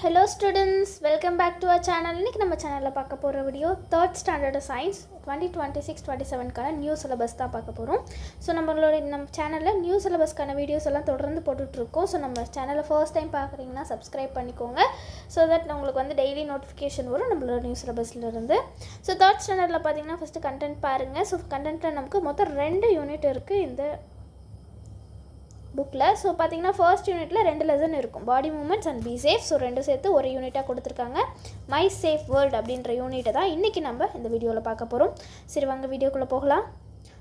Hello students, welcome back to our channel. இன்னைக்கு நம்ம சேனல்ல பார்க்க போற வீடியோ 3rd standard science 2026-27 கான நியூ சிலபஸ் தான் பார்க்க போறோம். சோ நம்ம சேனல்ல நியூ சிலபஸ்கான வீடியோஸ் எல்லாம் தொடர்ந்து போட்டுட்டு இருக்கோம். சோ நம்ம சேனலை ஃபர்ஸ்ட் டைம் பார்க்கறீங்கன்னா Subscribe பண்ணிக்கோங்க. so that உங்களுக்கு வந்து டெய்லி நோட்டிஃபிகேஷன் வரும் நம்மளோட நியூ சிலபஸ்ல இருந்து. சோ 3rd standardல பாத்தீங்கன்னா ஃபர்ஸ்ட் கண்டென்ட் பாருங்க. சோ கண்டென்ட்ல நமக்கு மொத்தம் 2 யூனிட் இருக்கு இந்த bookல. ஸோ பார்த்தீங்கன்னா ஃபர்ஸ்ட் யூனிட்டில் 2 லெசன் இருக்கும், body movements and be safe. So 2 சேர்த்து ஒரு யூனிட்டாக கொடுத்துருக்காங்க. மை சேஃப் வேர்ல்டு அப்படின்ற யூனிட்டை தான் இன்றைக்கி நம்ம இந்த வீடியோவில் பார்க்க போகிறோம். சரி வாங்க வீடியோக்குள்ளே போகலாம்.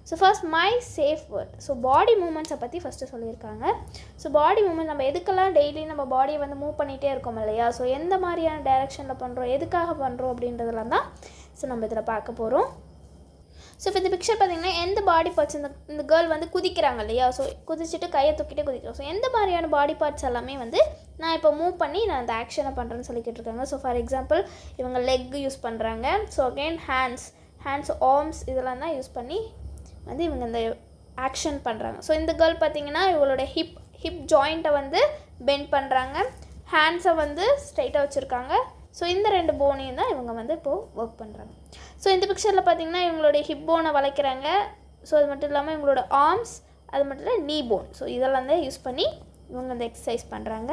So first my safe world. So body மூமெண்ட்ஸை பற்றி ஃபஸ்ட்டு சொல்லியிருக்காங்க. ஸோ பாடி மூமெண்ட் நம்ம எதுக்கெல்லாம் டெய்லி நம்ம பாடியை வந்து மூவ் பண்ணிகிட்டே இருக்கோம் இல்லையா, ஸோ எந்த மாதிரியான டைரெக்ஷனில் பண்ணுறோம், எதுக்காக பண்ணுறோம் அப்படின்றதெல்லாம் தான் ஸோ நம்ம இதில் பார்க்க போகிறோம். ஸோ இப்போ இந்த பிக்சர் பார்த்தீங்கன்னா எந்த பாடி பார்ட்ஸ் இந்த கேர்ள் வந்து குதிக்கிறாங்க இல்லையா, ஸோ குதிச்சுட்டு கையை தூக்கிட்டே குதிக்கிறோம். ஸோ எந்த மாதிரியான பாடி பார்ட்ஸ் எல்லாமே வந்து நான் இப்போ மூவ் பண்ணி நான் அந்த ஆக்ஷனை பண்ணுறேன்னு சொல்லிக்கிட்டு இருக்காங்க. ஸோ ஃபார் எக்ஸாம்பிள் இவங்க லெக் யூஸ் பண்ணுறாங்க. ஸோ அகெயின் ஹேண்ட்ஸ் ஆர்ம்ஸ் இதெல்லாம் தான் யூஸ் பண்ணி வந்து இவங்க இந்த ஆக்ஷன் பண்ணுறாங்க. ஸோ இந்த கேர்ள் பார்த்தீங்கன்னா இவங்களோட ஹிப் ஜாயிண்ட்டை வந்து பெண்ட் பண்ணுறாங்க, ஹேண்ட்ஸை வந்து ஸ்ட்ரைட்டாக வச்சுருக்காங்க. ஸோ இந்த 2 போனையும் தான் இவங்க வந்து இப்போது ஒர்க் பண்ணுறாங்க. ஸோ இந்த பிக்சரில் பார்த்திங்கன்னா இவங்களுடைய ஹிப் போனை வளைக்கிறாங்க. ஸோ அது மட்டும் இல்லாமல் இவங்களோட ஆர்ம்ஸ், அது மட்டும் இல்லை நீ போன், ஸோ இதெல்லாம் தான் யூஸ் பண்ணி இவங்க இந்த எக்ஸசைஸ் பண்ணுறாங்க.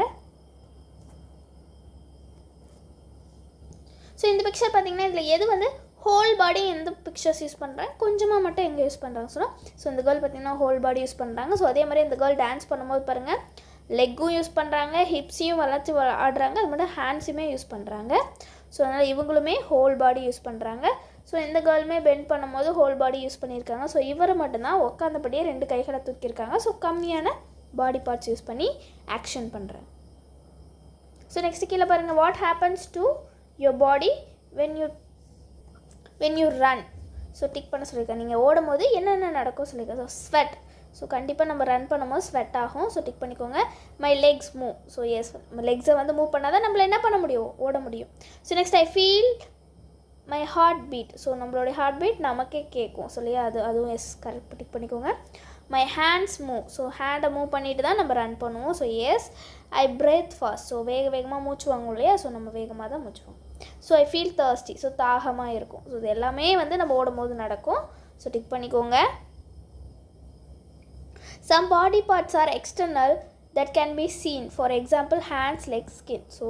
ஸோ இந்த பிக்சர் பார்த்திங்கன்னா இதில் எது வந்து ஹோல் பாடி எந்த பிக்சர்ஸ் யூஸ் பண்ணுறாங்க, கொஞ்சமாக மட்டும் எங்கே யூஸ் பண்ணுறாங்க சொன்னால், ஸோ இந்த கேர்ள் பார்த்திங்கன்னா ஹோல் பாடி யூஸ் பண்ணுறாங்க. ஸோ அதே மாதிரி இந்த கேர்ள் டான்ஸ் பண்ணும்போது பாருங்கள் லெக்கும் யூஸ் பண்ணுறாங்க, ஹிப்ஸையும் வளைச்சி ஆடுறாங்க, அது மட்டும் ஹேண்ட்ஸுமே யூஸ் பண்ணுறாங்க. ஸோ அதனால் இவங்களுமே ஹோல் பாடி யூஸ் பண்ணுறாங்க. ஸோ இந்த கேர்ளுமே பெண்ட் பண்ணும்போது ஹோல் பாடி யூஸ் பண்ணியிருக்காங்க. ஸோ இவரை மட்டும்தான் உட்காந்தபடியே 2 கைகளை தூக்கியிருக்காங்க. ஸோ கம்மியான பாடி பார்ட்ஸ் யூஸ் பண்ணி ஆக்ஷன் பண்ணுறாங்க. ஸோ நெக்ஸ்ட் கீழே பாருங்கள், what happens to your body when you run. So tick பண்ண சொல்லியிருக்காங்க. நீங்கள் ஓடும் போது என்னென்ன நடக்கும் சொல்லியிருக்காங்க. ஸோ ஸ்வெட், ஸோ கண்டிப்பாக நம்ம ரன் பண்ணும்போது ஸ்வெட் ஆகும். ஸோ டிக் பண்ணிக்கோங்க. My legs move. So yes, லெக்ஸை வந்து மூவ் பண்ணால் தான் நம்மள என்ன பண்ண முடியும், ஓட முடியும். So next I feel my heart beat. So நம்மளுடைய ஹார்ட் பீட் நமக்கே கேட்கும். ஸோ இல்லையா, அதுவும் எஸ் கரெக்ட் டிக் பண்ணிக்கோங்க. My hands move. ஸோ ஹேண்டை மூவ் பண்ணிட்டு தான் நம்ம ரன் பண்ணுவோம். So yes I breathe fast. So வேகமாக மூச்சு வாங்குவோம் இல்லையா, ஸோ நம்ம வேகமாக தான் மூச்சு வாங்குவோம். So I feel thirsty. So தாகமாக இருக்கும். ஸோ இது எல்லாமே வந்து நம்ம ஓடும்போது நடக்கும். ஸோ டிக் பண்ணிக்கோங்க. Some body parts are external that can be seen. For example, hands, legs, skin. So,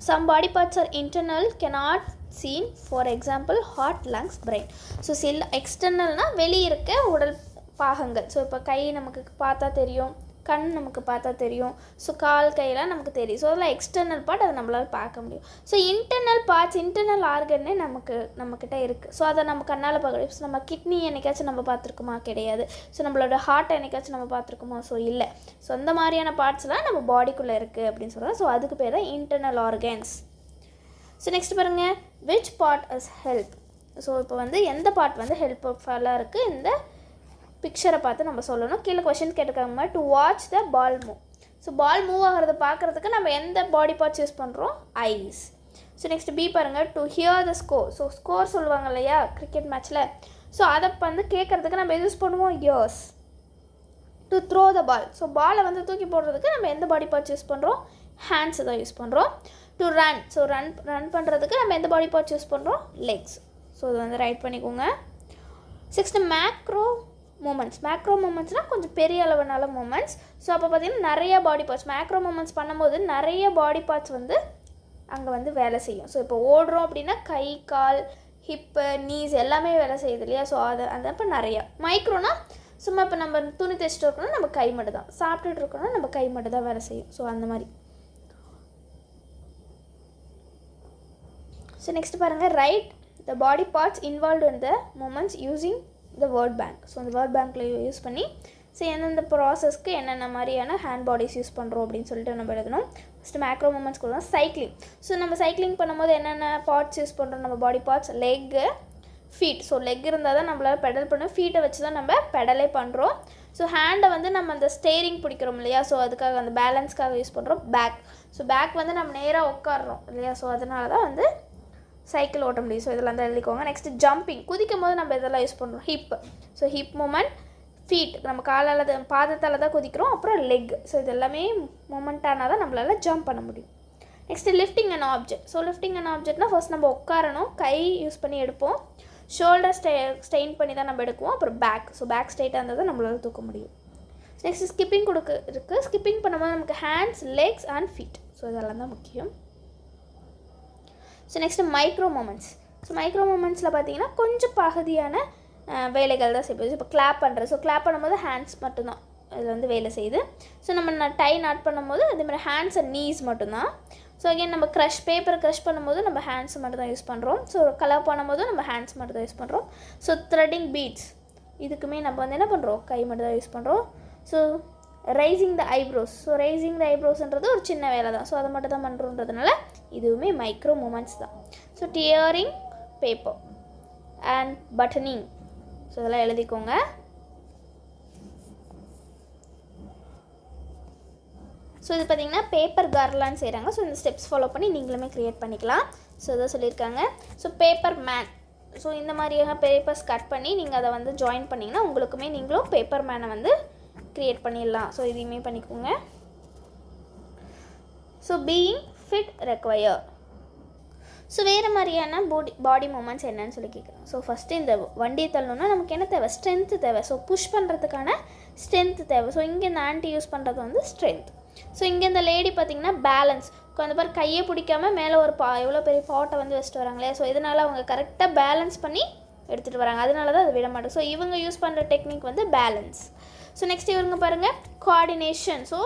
some body parts are internal, cannot seen. For example, heart, lungs, brain. So, சில எக்ஸ்டர்னல்னா வெளியே இருக்க உடல் பாகங்கள். ஸோ இப்போ கை நமக்கு பார்த்தா தெரியும், கண் நமக்கு பார்த்தா தெரியும், ஸோ கால் கையெல்லாம் நமக்கு தெரியும். ஸோ அதெல்லாம் எக்ஸ்டர்னல் பார்ட், அதை நம்மளால் பார்க்க முடியும். ஸோ இன்டர்னல் பார்ட்ஸ், இன்டர்னல் ஆர்கன்னே நம்மக்கிட்ட இருக்குது. ஸோ அதை நம்ம கண்ணால் பார்க்க. ஸோ நம்ம கிட்னி என்னைக்காச்சும் நம்ம பார்த்துருக்குமா, கிடையாது. ஸோ நம்மளோட ஹார்ட்டை என்னைக்காச்சும் நம்ம பார்த்துருக்குமா, ஸோ இல்லை. ஸோ அந்த மாதிரியான பார்ட்ஸ்லாம் நம்ம பாடிக்குள்ளே இருக்குது அப்படின்னு சொல்கிறோம். ஸோ அதுக்கு பேர் தான் இன்டர்னல் ஆர்கன்ஸ். ஸோ நெக்ஸ்ட் பாருங்கள், which part is help. So இப்போ வந்து எந்த பார்ட் வந்து ஹெல்ப்ஃபுல்லாக இருக்குது இந்த பிக்சரை பார்த்து நம்ம சொல்லணும். கீழே கொஷின் கேட்டிருக்காங்க, to watch the ball move. So ball move ஆகிறத பார்க்குறதுக்கு நம்ம எந்த பாடி பார்ட்ஸ் யூஸ் பண்ணுறோம், ஐஸ். ஸோ நெக்ஸ்ட் பி பாருங்கள், to hear the score. So score சொல்லுவாங்க இல்லையா கிரிக்கெட் மேட்ச்சில், ஸோ அதை வந்து கேட்குறதுக்கு நம்ம யூஸ் பண்ணுவோம் ears. To throw the ball. So பாலை வந்து தூக்கி போடுறதுக்கு நம்ம எந்த பாடி பார்ட்ஸ் யூஸ் பண்ணுறோம், ஹேண்ட்ஸ் தான் யூஸ் பண்ணுறோம். To run. ஸோ ரன் பண்ணுறதுக்கு நம்ம எந்த பாடி பார்ட்ஸ் யூஸ் பண்ணுறோம், லெக்ஸ். ஸோ இது வந்து ரைட் பண்ணிக்கோங்க. நெக்ஸ்ட் மேக்ரோ மூமெண்ட்ஸ்னால் கொஞ்சம் பெரிய அளவுனால மூமெண்ட்ஸ். ஸோ அப்போ பார்த்திங்கன்னா நிறைய பாடி பார்ட்ஸ், மேக்ரோ மூமெண்ட்ஸ் பண்ணும்போது நிறைய பாடி பார்ட்ஸ் வந்து அங்கே வந்து வேலை செய்யும். ஸோ இப்போ ஓடுறோம் அப்படின்னா கை, கால், ஹிப்பு, நீஸ் எல்லாமே வேலை செய்யுது இல்லையா. ஸோ அது அப்போ நிறையா. மைக்ரோனா சும்மா இப்போ நம்ம துணி தைச்சிட்டு இருக்கணும், நம்ம கை மட்டும் தான், சாப்பிட்டுட்டு இருக்கணும், நம்ம கை மட்டும் தான் வேலை செய்யும். ஸோ அந்த மாதிரி. ஸோ நெக்ஸ்ட் பாருங்கள், right the body parts involve in the moments using the word bank. So அந்த வேர்ட் பேங்க்கில் யூஸ் பண்ணி ஸோ எந்தெந்த ப்ராசஸ்க்கு என்னென்ன மாதிரியான ஹேண்ட் பாடிஸ் யூஸ் பண்ணுறோம் அப்படின்னு சொல்லிட்டு நம்ம எழுதணும். ஃபஸ்ட்டு மேக்ரோ மூமெண்ட்ஸ் கொடுத்தோம். சைக்கிளிங். ஸோ நம்ம சைக்கிளிங் பண்ணும்போது என்னென்ன பார்ட்ஸ் யூஸ் பண்ணுறோம், நம்ம body parts, leg, feet. So leg இருந்தால் தான் நம்மளால் பெடல் பண்ணுவோம், ஃபீட்டை வச்சு தான் நம்ம பெடலே பண்ணுறோம். ஸோ ஹேண்டை வந்து நம்ம அந்த ஸ்டேரிங் பிடிக்கிறோம் இல்லையா, ஸோ அதுக்காக அந்த பேலன்ஸ்க்காக யூஸ் பண்ணுறோம். பேக். ஸோ பேக் வந்து நம்ம நேராக உட்காடுறோம் இல்லையா, ஸோ அதனால தான் வந்து சைக்கிள் ஓட்ட முடியும். ஸோ இதெல்லாம் தான் எழுதிக்கோங்க. Next jumping. குதிக்கும் போது நம்ம இதெல்லாம் யூஸ் பண்ணுறோம், hip. So hip movement, feet நம்ம காலால் பாதத்தால் தான் குதிக்கிறோம். அப்புறம் லெக். ஸோ இது எல்லாமே மூமெண்ட் ஆனால் தான் நம்மளால் ஜம்ப் பண்ண முடியும். Next lifting and object. So lifting and ஆப்ஜெக்ட்னா ஃபர்ஸ்ட் நம்ம உட்காரணும், கை யூஸ் பண்ணி எடுப்போம், ஷோல்டர் ஸ்ட்ரெயின் பண்ணி தான் நம்ம எடுக்குவோம், அப்புறம் பேக். ஸோ பேக் ஸ்ட்ரெயிட்டாக இருந்தால் தான் நம்மளால் தூக்க முடியும். நெக்ஸ்ட் ஸ்கிப்பிங் இருக்குது. ஸ்கிப்பிங் பண்ணும்போது நமக்கு hands, legs and feet. So இதெல்லாம் தான் முக்கியம். So next micro movements. So micro மூமெண்ட்ஸில் பார்த்தீங்கன்னா கொஞ்சம் பகுதியான வேலைகள் தான் செய்வோம். இப்போ கிளாப் பண்ணுறது. ஸோ கிளாப் பண்ணும்போது ஹேண்ட்ஸ் மட்டும்தான் இது வந்து வேலை செய்யுது. ஸோ நம்ம டை நாட் பண்ணும்போது அதேமாதிரி ஹேண்ட்ஸ் அண்ட் நீஸ் மட்டும்தான். ஸோ அகெயின் நம்ம பேப்பர் க்ரஷ் பண்ணும்போது நம்ம ஹேண்ட்ஸ் மட்டும் தான் யூஸ் பண்ணுறோம். ஸோ கலர் பண்ணும்போது நம்ம ஹேண்ட்ஸ் மட்டும் தான் யூஸ் பண்ணுறோம். ஸோ த்ரெட்டிங் பீட்ஸ் இதுக்குமே நம்ம வந்து என்ன பண்ணுறோம், கை மட்டும் தான் யூஸ் பண்ணுறோம். ஸோ ரைசிங் த ஐப்ரோஸ். ஸோ ரைசிங் த ஐப்ரோஸ்ன்றது ஒரு சின்ன வேலை தான். ஸோ அதை மட்டும் தான் பண்ணுறோன்றதுனால இதுவுமே மைக்ரோ மூமெண்ட்ஸ் தான். So tearing paper and buttoning. So இதெல்லாம் எழுதிக்கோங்க. ஸோ இது பார்த்திங்கன்னா பேப்பர் கார்லான்னு செய்கிறாங்க. ஸோ இந்த ஸ்டெப்ஸ் ஃபாலோ பண்ணி நீங்களுமே க்ரியேட் பண்ணிக்கலாம். ஸோ இதை சொல்லியிருக்காங்க. So paper man. ஸோ இந்த மாதிரியாக பேப்பர்ஸ் கட் பண்ணி நீங்கள் அதை வந்து ஜாயின் பண்ணிங்கன்னா உங்களுக்குமே நீங்களும் பேப்பர் மேனை வந்து க்ரியேட் பண்ணிடலாம். ஸோ இதையுமே பண்ணிக்கோங்க. So being fit require. So வேறு மாதிரியான பாடி மூமெண்ட்ஸ் என்னன்னு சொல்லி கேட்குறோம். ஸோ ஃபஸ்ட்டு இந்த வண்டியை தள்ளணுன்னா நமக்கு என்ன தேவை, ஸ்ட்ரென்த்து தேவை. ஸோ புஷ் பண்ணுறதுக்கான ஸ்ட்ரென்த்து தேவை. ஸோ இங்கே இந்த ஆன்டி யூஸ் பண்ணுறது வந்து ஸ்ட்ரென்த். ஸோ இங்கே இந்த லேடி பார்த்திங்கன்னா பேலன்ஸ். அந்த மாதிரி கையை பிடிக்காமல் மேலே ஒரு எவ்வளோ பெரிய பாட்டை வந்து வச்சுட்டு வராங்களே. ஸோ இதனால் அவங்க கரெக்டாக பேலன்ஸ் பண்ணி எடுத்துகிட்டு வராங்க. அதனால தான் அது விட மாட்டோம். ஸோ இவங்க யூஸ் பண்ணுற டெக்னிக் வந்து பேலன்ஸ். ஸோ நெக்ஸ்ட் இவங்க பாருங்கள் கோஆர்டினேஷன். ஸோ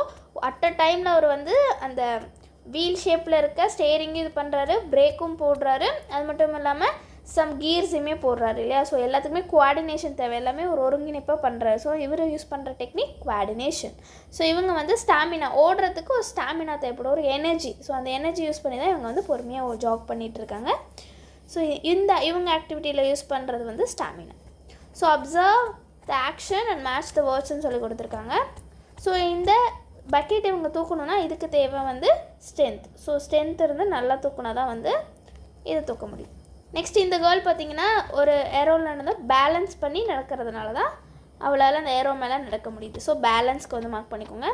அட் அ டைமில் அவர் வந்து அந்த வீல் ஷேப்பில் இருக்க ஸ்டேரிங்கும் இது பண்ணுறாரு, பிரேக்கும் போடுறாரு, அது மட்டும் இல்லாமல் சம் கீர்ஸுமே போடுறாரு இல்லையா. ஸோ எல்லாத்துக்குமே கோஆர்டினேஷன் தேவை, எல்லாமே ஒரு ஒருங்கிணைப்பாக பண்ணுறாரு. ஸோ இவர் யூஸ் பண்ணுற டெக்னிக் கோஆர்டினேஷன். ஸோ இவங்க வந்து ஸ்டாமினா, ஓடுறதுக்கு ஒரு ஸ்டாமினா தேவைப்படும், ஒரு எனர்ஜி. ஸோ அந்த எனர்ஜி யூஸ் பண்ணி தான் இவங்க வந்து பொறுமையாக ஒரு ஜாக் பண்ணிகிட்ருக்காங்க. ஸோ இவங்க ஆக்டிவிட்டியில் யூஸ் பண்ணுறது வந்து stamina. So observe the action and match the வேர்ட்ஸ்ன்னு சொல்லி கொடுத்துருக்காங்க. ஸோ இந்த பக்கெட் இவங்க தூக்கணுன்னா இதுக்கு தேவை வந்து ஸ்ட்ரென்த். ஸோ ஸ்ட்ரென்த் இருந்து நல்லா தூக்குனா தான் வந்து இதை தூக்க முடியும். நெக்ஸ்ட் இந்த கேர்ள் பார்த்திங்கன்னா ஒரு ஏரோவில் நடந்து பேலன்ஸ் பண்ணி நடக்கிறதுனால தான் அவளால் அந்த ஏரோ மேலே நடக்க முடியுது. ஸோ பேலன்ஸ்க்கு வந்து மார்க் பண்ணிக்கோங்க.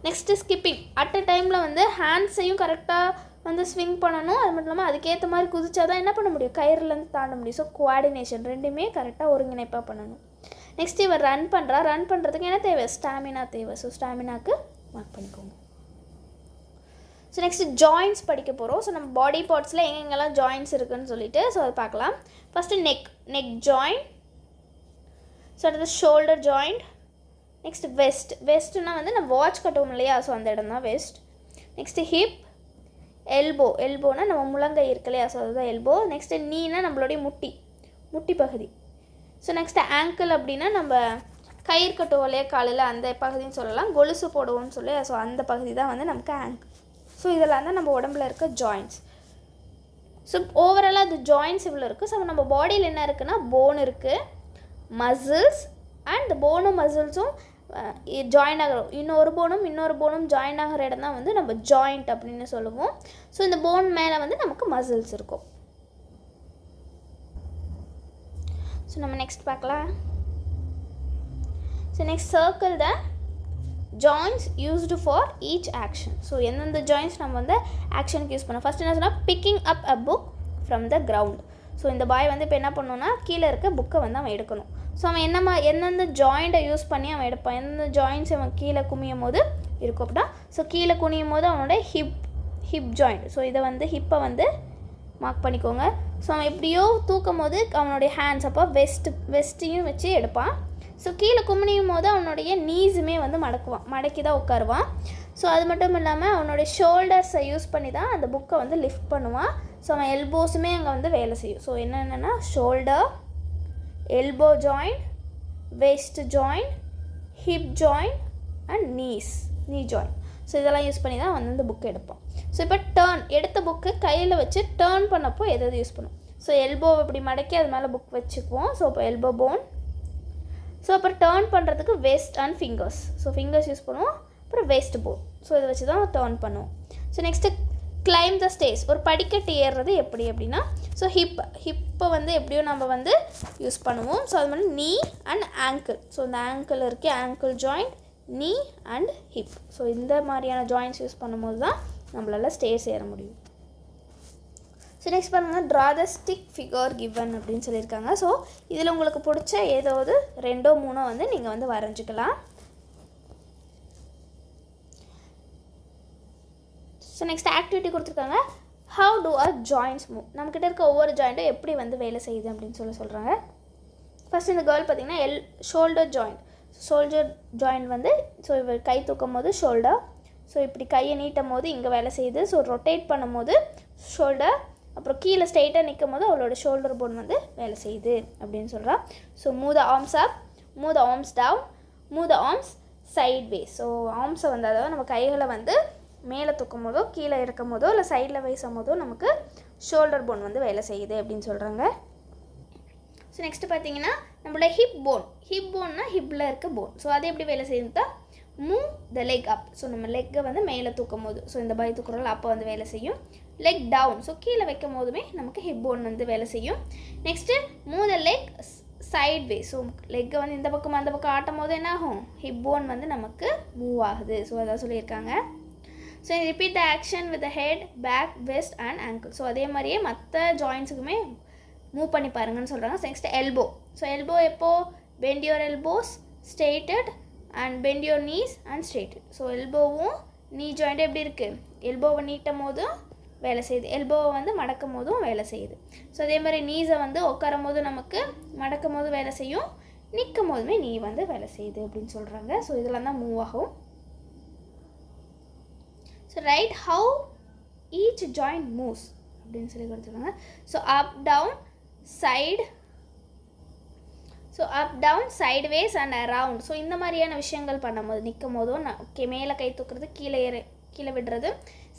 Next skipping. அட் அ டைமில் வந்து ஹேண்ட்ஸையும் கரெக்டாக வந்து ஸ்விங் பண்ணணும், அது மட்டும் இல்லாமல் அதுக்கேற்ற மாதிரி குதிச்சா தான் என்ன பண்ண முடியும், கயிறுலேருந்து தாண்ட முடியும். ஸோ கோஆர்டினேஷன் ரெண்டுமே கரெக்டாக ஒருங்கிணைப்பாக பண்ணணும். நெக்ஸ்ட் இவர் ரன் பண்ணுறதுக்கு என்ன தேவை, ஸ்டாமினா தேவை. ஸோ ஸ்டாமினாக்கு மார்க் பண்ணிக்கோங்க. ஸோ நெக்ஸ்ட்டு ஜாயின்ஸ் படிக்க போகிறோம். ஸோ நம்ம பாடி பார்ட்ஸில் எங்கெங்கெல்லாம் ஜாயின்ஸ் இருக்குதுன்னு சொல்லிட்டு ஸோ அதை பார்க்கலாம். First neck join. ஸோ அடுத்து ஷோல்டர் ஜாயிண்ட். நெக்ஸ்ட் வெஸ்ட்னா வந்து நம்ம வாட்ச் கட்டுவோம் இல்லையா, ஸோ அந்த இடம் தான் வெஸ்ட். Next hip. எல்போனா நம்ம முழங்கை இருக்கு இல்லையா, ஸோ அதுதான் எல்போ. நெக்ஸ்ட்டு நீனா நம்மளுடைய முட்டி பகுதி. ஸோ நெக்ஸ்ட்டு ஆங்கிள் அப்படின்னா நம்ம கயிறு கட்டுவோம் இல்லையா காலையில், அந்த பகுதின்னு சொல்லலாம். கொலுசு போடுவோம்னு சொல்லி, ஸோ அந்த பகுதி தான் வந்து நமக்கு ஆங்கிள். ஸோ இதெல்லாம் தான் நம்ம உடம்புல இருக்க ஜாயின்ட்ஸ். ஸோ ஓவராலாக அது ஜாயின்ட்ஸ் இவ்வளோ இருக்குது. ஸோ நம்ம பாடியில் என்ன இருக்குன்னா போன் இருக்குது, மசில்ஸ் அண்ட் போனும் மசில்ஸும் ஜாயின் ஆகிறோம். இன்னொரு போனும் ஜாயின் ஆகிற இடம் தான் வந்து நம்ம ஜாயிண்ட் அப்படின்னு சொல்லுவோம். ஸோ இந்த போன் மேலே வந்து நமக்கு மசில்ஸ் இருக்கும். ஸோ நம்ம நெக்ஸ்ட் பார்க்கலாம். So next circle the joints used for each action. So எந்தெந்த ஜாயின்ஸ் நம்ம வந்து ஆக்ஷனுக்கு யூஸ் பண்ணோம். ஃபஸ்ட் என்ன சொன்னால் picking up a book from the ground. So இந்த பாய் வந்து இப்போ என்ன பண்ணணும்னா கீழே இருக்க புக்கை வந்து அவன் எடுக்கணும். ஸோ அவன் எந்தெந்த ஜாயிண்ட்டை யூஸ் பண்ணி அவன் எடுப்பான், எந்தெந்த ஜாயின்ஸ் அவன் கீழே குமியும் போது இருக்கும் அப்படின்னா. ஸோ கீழே குனியும் போது அவனோட ஹிப் ஜாயிண்ட். ஸோ இதை வந்து ஹிப்பை வந்து மார்க் பண்ணிக்கோங்க. ஸோ அவன் எப்படியோ தூக்கும் போது அவனுடைய ஹேண்ட்ஸ் அப்போ வெஸ்ட்டையும் வச்சு எடுப்பான். ஸோ கீழே குமியும் போது அவனுடைய நீஸுமே வந்து மடக்கி தான் உட்காருவான். ஸோ அது மட்டும் இல்லாமல் அவனுடைய ஷோல்டர்ஸை யூஸ் பண்ணி தான் அந்த புக்கை வந்து லிஃப்ட் பண்ணுவான். ஸோ அவன் எல்போஸுமே அங்கே வந்து வேலை செய்யும். ஸோ என்னென்னா shoulder, elbow joint, waist joint, hip joint and நீ ஜாயிண்ட். ஸோ இதெல்லாம் யூஸ் பண்ணி தான் வந்து இந்த புக்கை எடுப்போம். ஸோ இப்போ எடுத்த புக்கு கையில் வச்சு டேர்ன் பண்ணப்போ எதாவது யூஸ் பண்ணும். ஸோ எல்போவை இப்படி மடக்கி அது மேலே புக் வச்சுக்குவோம். ஸோ இப்போ எல்போ போன். ஸோ அப்புறம் டேர்ன் பண்ணுறதுக்கு west and fingers. So fingers use பண்ணுவோம். அப்புறம் வெஸ்ட் போன். ஸோ இதை வச்சு தான் டேர்ன் பண்ணுவோம். ஸோ நெக்ஸ்ட்டு கிளைம் த ஸ்டேஸ். ஒரு படிக்கட்டு ஏறுறது எப்படி அப்படின்னா, ஸோ ஹிப்பை வந்து எப்படியோ நம்ம வந்து யூஸ் பண்ணுவோம். ஸோ அது மாதிரி நீ அண்ட் ஆங்கிள். ஸோ இந்த ஆங்கிள் இருக்குது, ஆங்கிள் ஜாயிண்ட், நீ அண்ட் ஹிப். ஸோ இந்த மாதிரியான ஜாயின்ட்ஸ் யூஸ் பண்ணும்போது தான் நம்மளால் ஸ்டேர்ஸ் ஏற முடியும். ஸோ நெக்ஸ்ட் பாருங்கள், draw the stick figure given அப்படின்னு சொல்லியிருக்காங்க. ஸோ இதில் உங்களுக்கு பிடிச்ச ஏதாவது 2-3 வந்து நீங்கள் வந்து வரைஞ்சிக்கலாம். ஸோ நெக்ஸ்ட் ஆக்டிவிட்டி கொடுத்துருக்காங்க, how do a joints move. நம்மக்கிட்ட இருக்க ஒவ்வொரு ஜாயிண்ட்டும் எப்படி வந்து வேலை செய்யுது அப்படின்னு சொல்கிறாங்க. ஃபஸ்ட் இந்த கேர்ள் பார்த்திங்கன்னா ஷோல்டர் ஜாயிண்ட் வந்து ஸோ இவர் கை தூக்கும் போது ஷோல்டர், ஸோ இப்படி கையை நீட்டும் போது இங்கே வேலை செய்யுது. ஸோ ரொட்டேட் பண்ணும் போது ஷோல்டர், அப்புறம் கீழே ஸ்ட்ரெயிட்டாக நிற்கும் போது அவளோட ஷோல்டர் போன் வந்து வேலை செய்யுது அப்படின்னு சொல்கிறா. So move the arms up, move the arms down, move the arms sideways. So ஆர்ம்ஸை வந்து அதாவது நம்ம கைகளை வந்து மேலே தூக்கும் போதோ கீழே இறக்கும் போதோ இல்லை சைடில் வைசும் போதோ நமக்கு ஷோல்டர் போன் வந்து வேலை செய்யுது அப்படின்னு சொல்கிறாங்க. ஸோ நெக்ஸ்ட்டு பார்த்தீங்கன்னா நம்மளோட ஹிப் போன்னா ஹிப்பில் இருக்க போன். ஸோ அது எப்படி வேலை செய்யுதுன்னா move the leg up. So நம்ம லெக்கை வந்து மேலே தூக்கும் போது, ஸோ இந்த பை தூக்குறோம் அப்போ வந்து வேலை செய்யும். லெக் டவுன், ஸோ கீழே வைக்கும் போதுமே நமக்கு ஹிப் போன் வந்து வேலை செய்யும். Next move the leg sideways. So லெக்கை வந்து இந்த பக்கம் அந்த பக்கம் ஆட்டும் போது என்ன ஆகும், ஹிப் போன் வந்து நமக்கு மூவ் ஆகுது. ஸோ அதான் சொல்லியிருக்காங்க. So repeat the action with the head, back, waist and ankle. So அதே மாதிரியே மற்ற ஜாயின்ஸுக்குமே மூவ் பண்ணி பாருங்கன்னு சொல்கிறாங்க. Next elbow. ஸோ எல்போ எப்போ, bend your elbows straighten and bend your knees and straighten. So எல்போவும் நீ ஜாயிண்ட் எப்படி இருக்குது, எல்போவை நீட்டும் போதும் வேலை செய்யுது, எல்போவை வந்து மடக்கும் போதும் வேலை செய்யுது. ஸோ அதே மாதிரி நீஸை வந்து உட்காரும் போது நமக்கு மடக்கும் போது வேலை செய்யும், நிற்கும் போதுமே நீ வந்து வேலை செய்யுது அப்படின்னு சொல்கிறாங்க. ஸோ இதெல்லாம் தான் மூவ் ஆகும். So write how each joint moves அப்படின்னு சொல்லி கொடுத்துருக்காங்க. So up down side, so up down sideways and around. So இந்த மாதிரியான விஷயங்கள் பண்ணும்போது நிற்கும் போதும் மேலே கை தூக்குறது, கீழே விடுறது,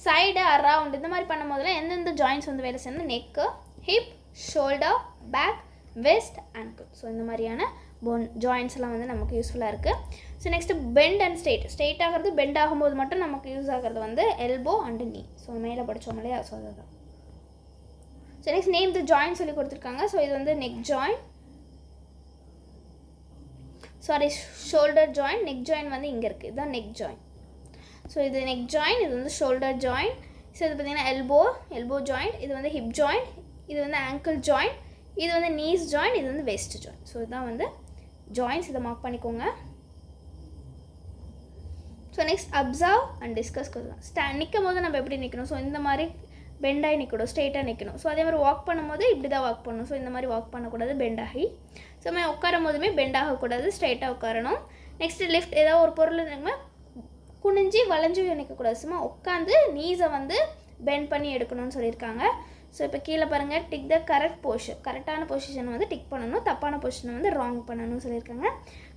சைடு அரவுண்ட் இந்த மாதிரி பண்ணும்போதுலாம் எந்தெந்த ஜாயின்ட்ஸ் வந்து வேலை செய்யணும், neck, hip, shoulder, back, waist, ankle. So இந்த மாதிரியான ஜாயின்ஸ்லாம் வந்து நமக்கு யூஸ்ஃபுல்லாக இருக்குது. So next bend and straight ஆகிறது, பெண்ட் ஆகும்போது மட்டும் நமக்கு யூஸ் ஆகிறது வந்து எல்போ அண்டு நீ. ஸோ மேலே படித்தோம் இல்லையா, ஸோ அதுதான். So next name the joint சொல்லி கொடுத்துருக்காங்க. ஸோ இது வந்து neck joint, shoulder joint. Neck joint வந்து இங்கே இருக்குது, இதுதான் நெக் ஜாயிண்ட். ஸோ இது நெக் ஜாயிண்ட், இது வந்து ஷோல்டர் ஜாயிண்ட். ஸோ இது பார்த்திங்கன்னா எல்போ ஜாயிண்ட், இது வந்து ஹிப் ஜாயிண்ட், இது வந்து ஆங்கிள் ஜாயிண்ட், இது வந்து நீஸ் ஜாயிண்ட், இது வந்து வெஸ்ட் ஜாயிண்ட். ஸோ இதுதான் வந்து ஜாயின்ட்ஸ், இதை மார்க் பண்ணிக்கோங்க. So next observe and discuss கொடுக்கலாம். நிற்கும் போது நம்ம எப்படி நிற்கணும், ஸோ இந்த மாதிரி பெண்டாகி நிற்கணும், ஸ்ட்ரெயிட்டாக நிற்கணும். ஸோ அதே மாதிரி வாக் பண்ணும்போது இப்படி தான் வாக் பண்ணணும். ஸோ இந்த மாதிரி வாக் பண்ணக்கூடாது, பெண்டாகி. ஸோ நம்ம உட்காரும் போதுமே பெண்டாகக்கூடாது, ஸ்ட்ரெயிட்டாக உட்காரணும். நெக்ஸ்ட்டு லிஃப்ட், ஏதாவது ஒரு பொருள் நம்ம குனிஞ்சி வளைஞ்சி நிற்கக்கூடாது, சும்மா உட்காந்து நீஸை வந்து பெண்ட் பண்ணி எடுக்கணும்னு சொல்லியிருக்காங்க. ஸோ இப்போ கீழே பாருங்கள், டிக் த கரெக்ட் பொசிஷன், கரெக்டான பொசிஷனை வந்து டிக் பண்ணணும், தப்பான பொசிஷனை வந்து ராங் பண்ணணும்னு சொல்லியிருக்காங்க.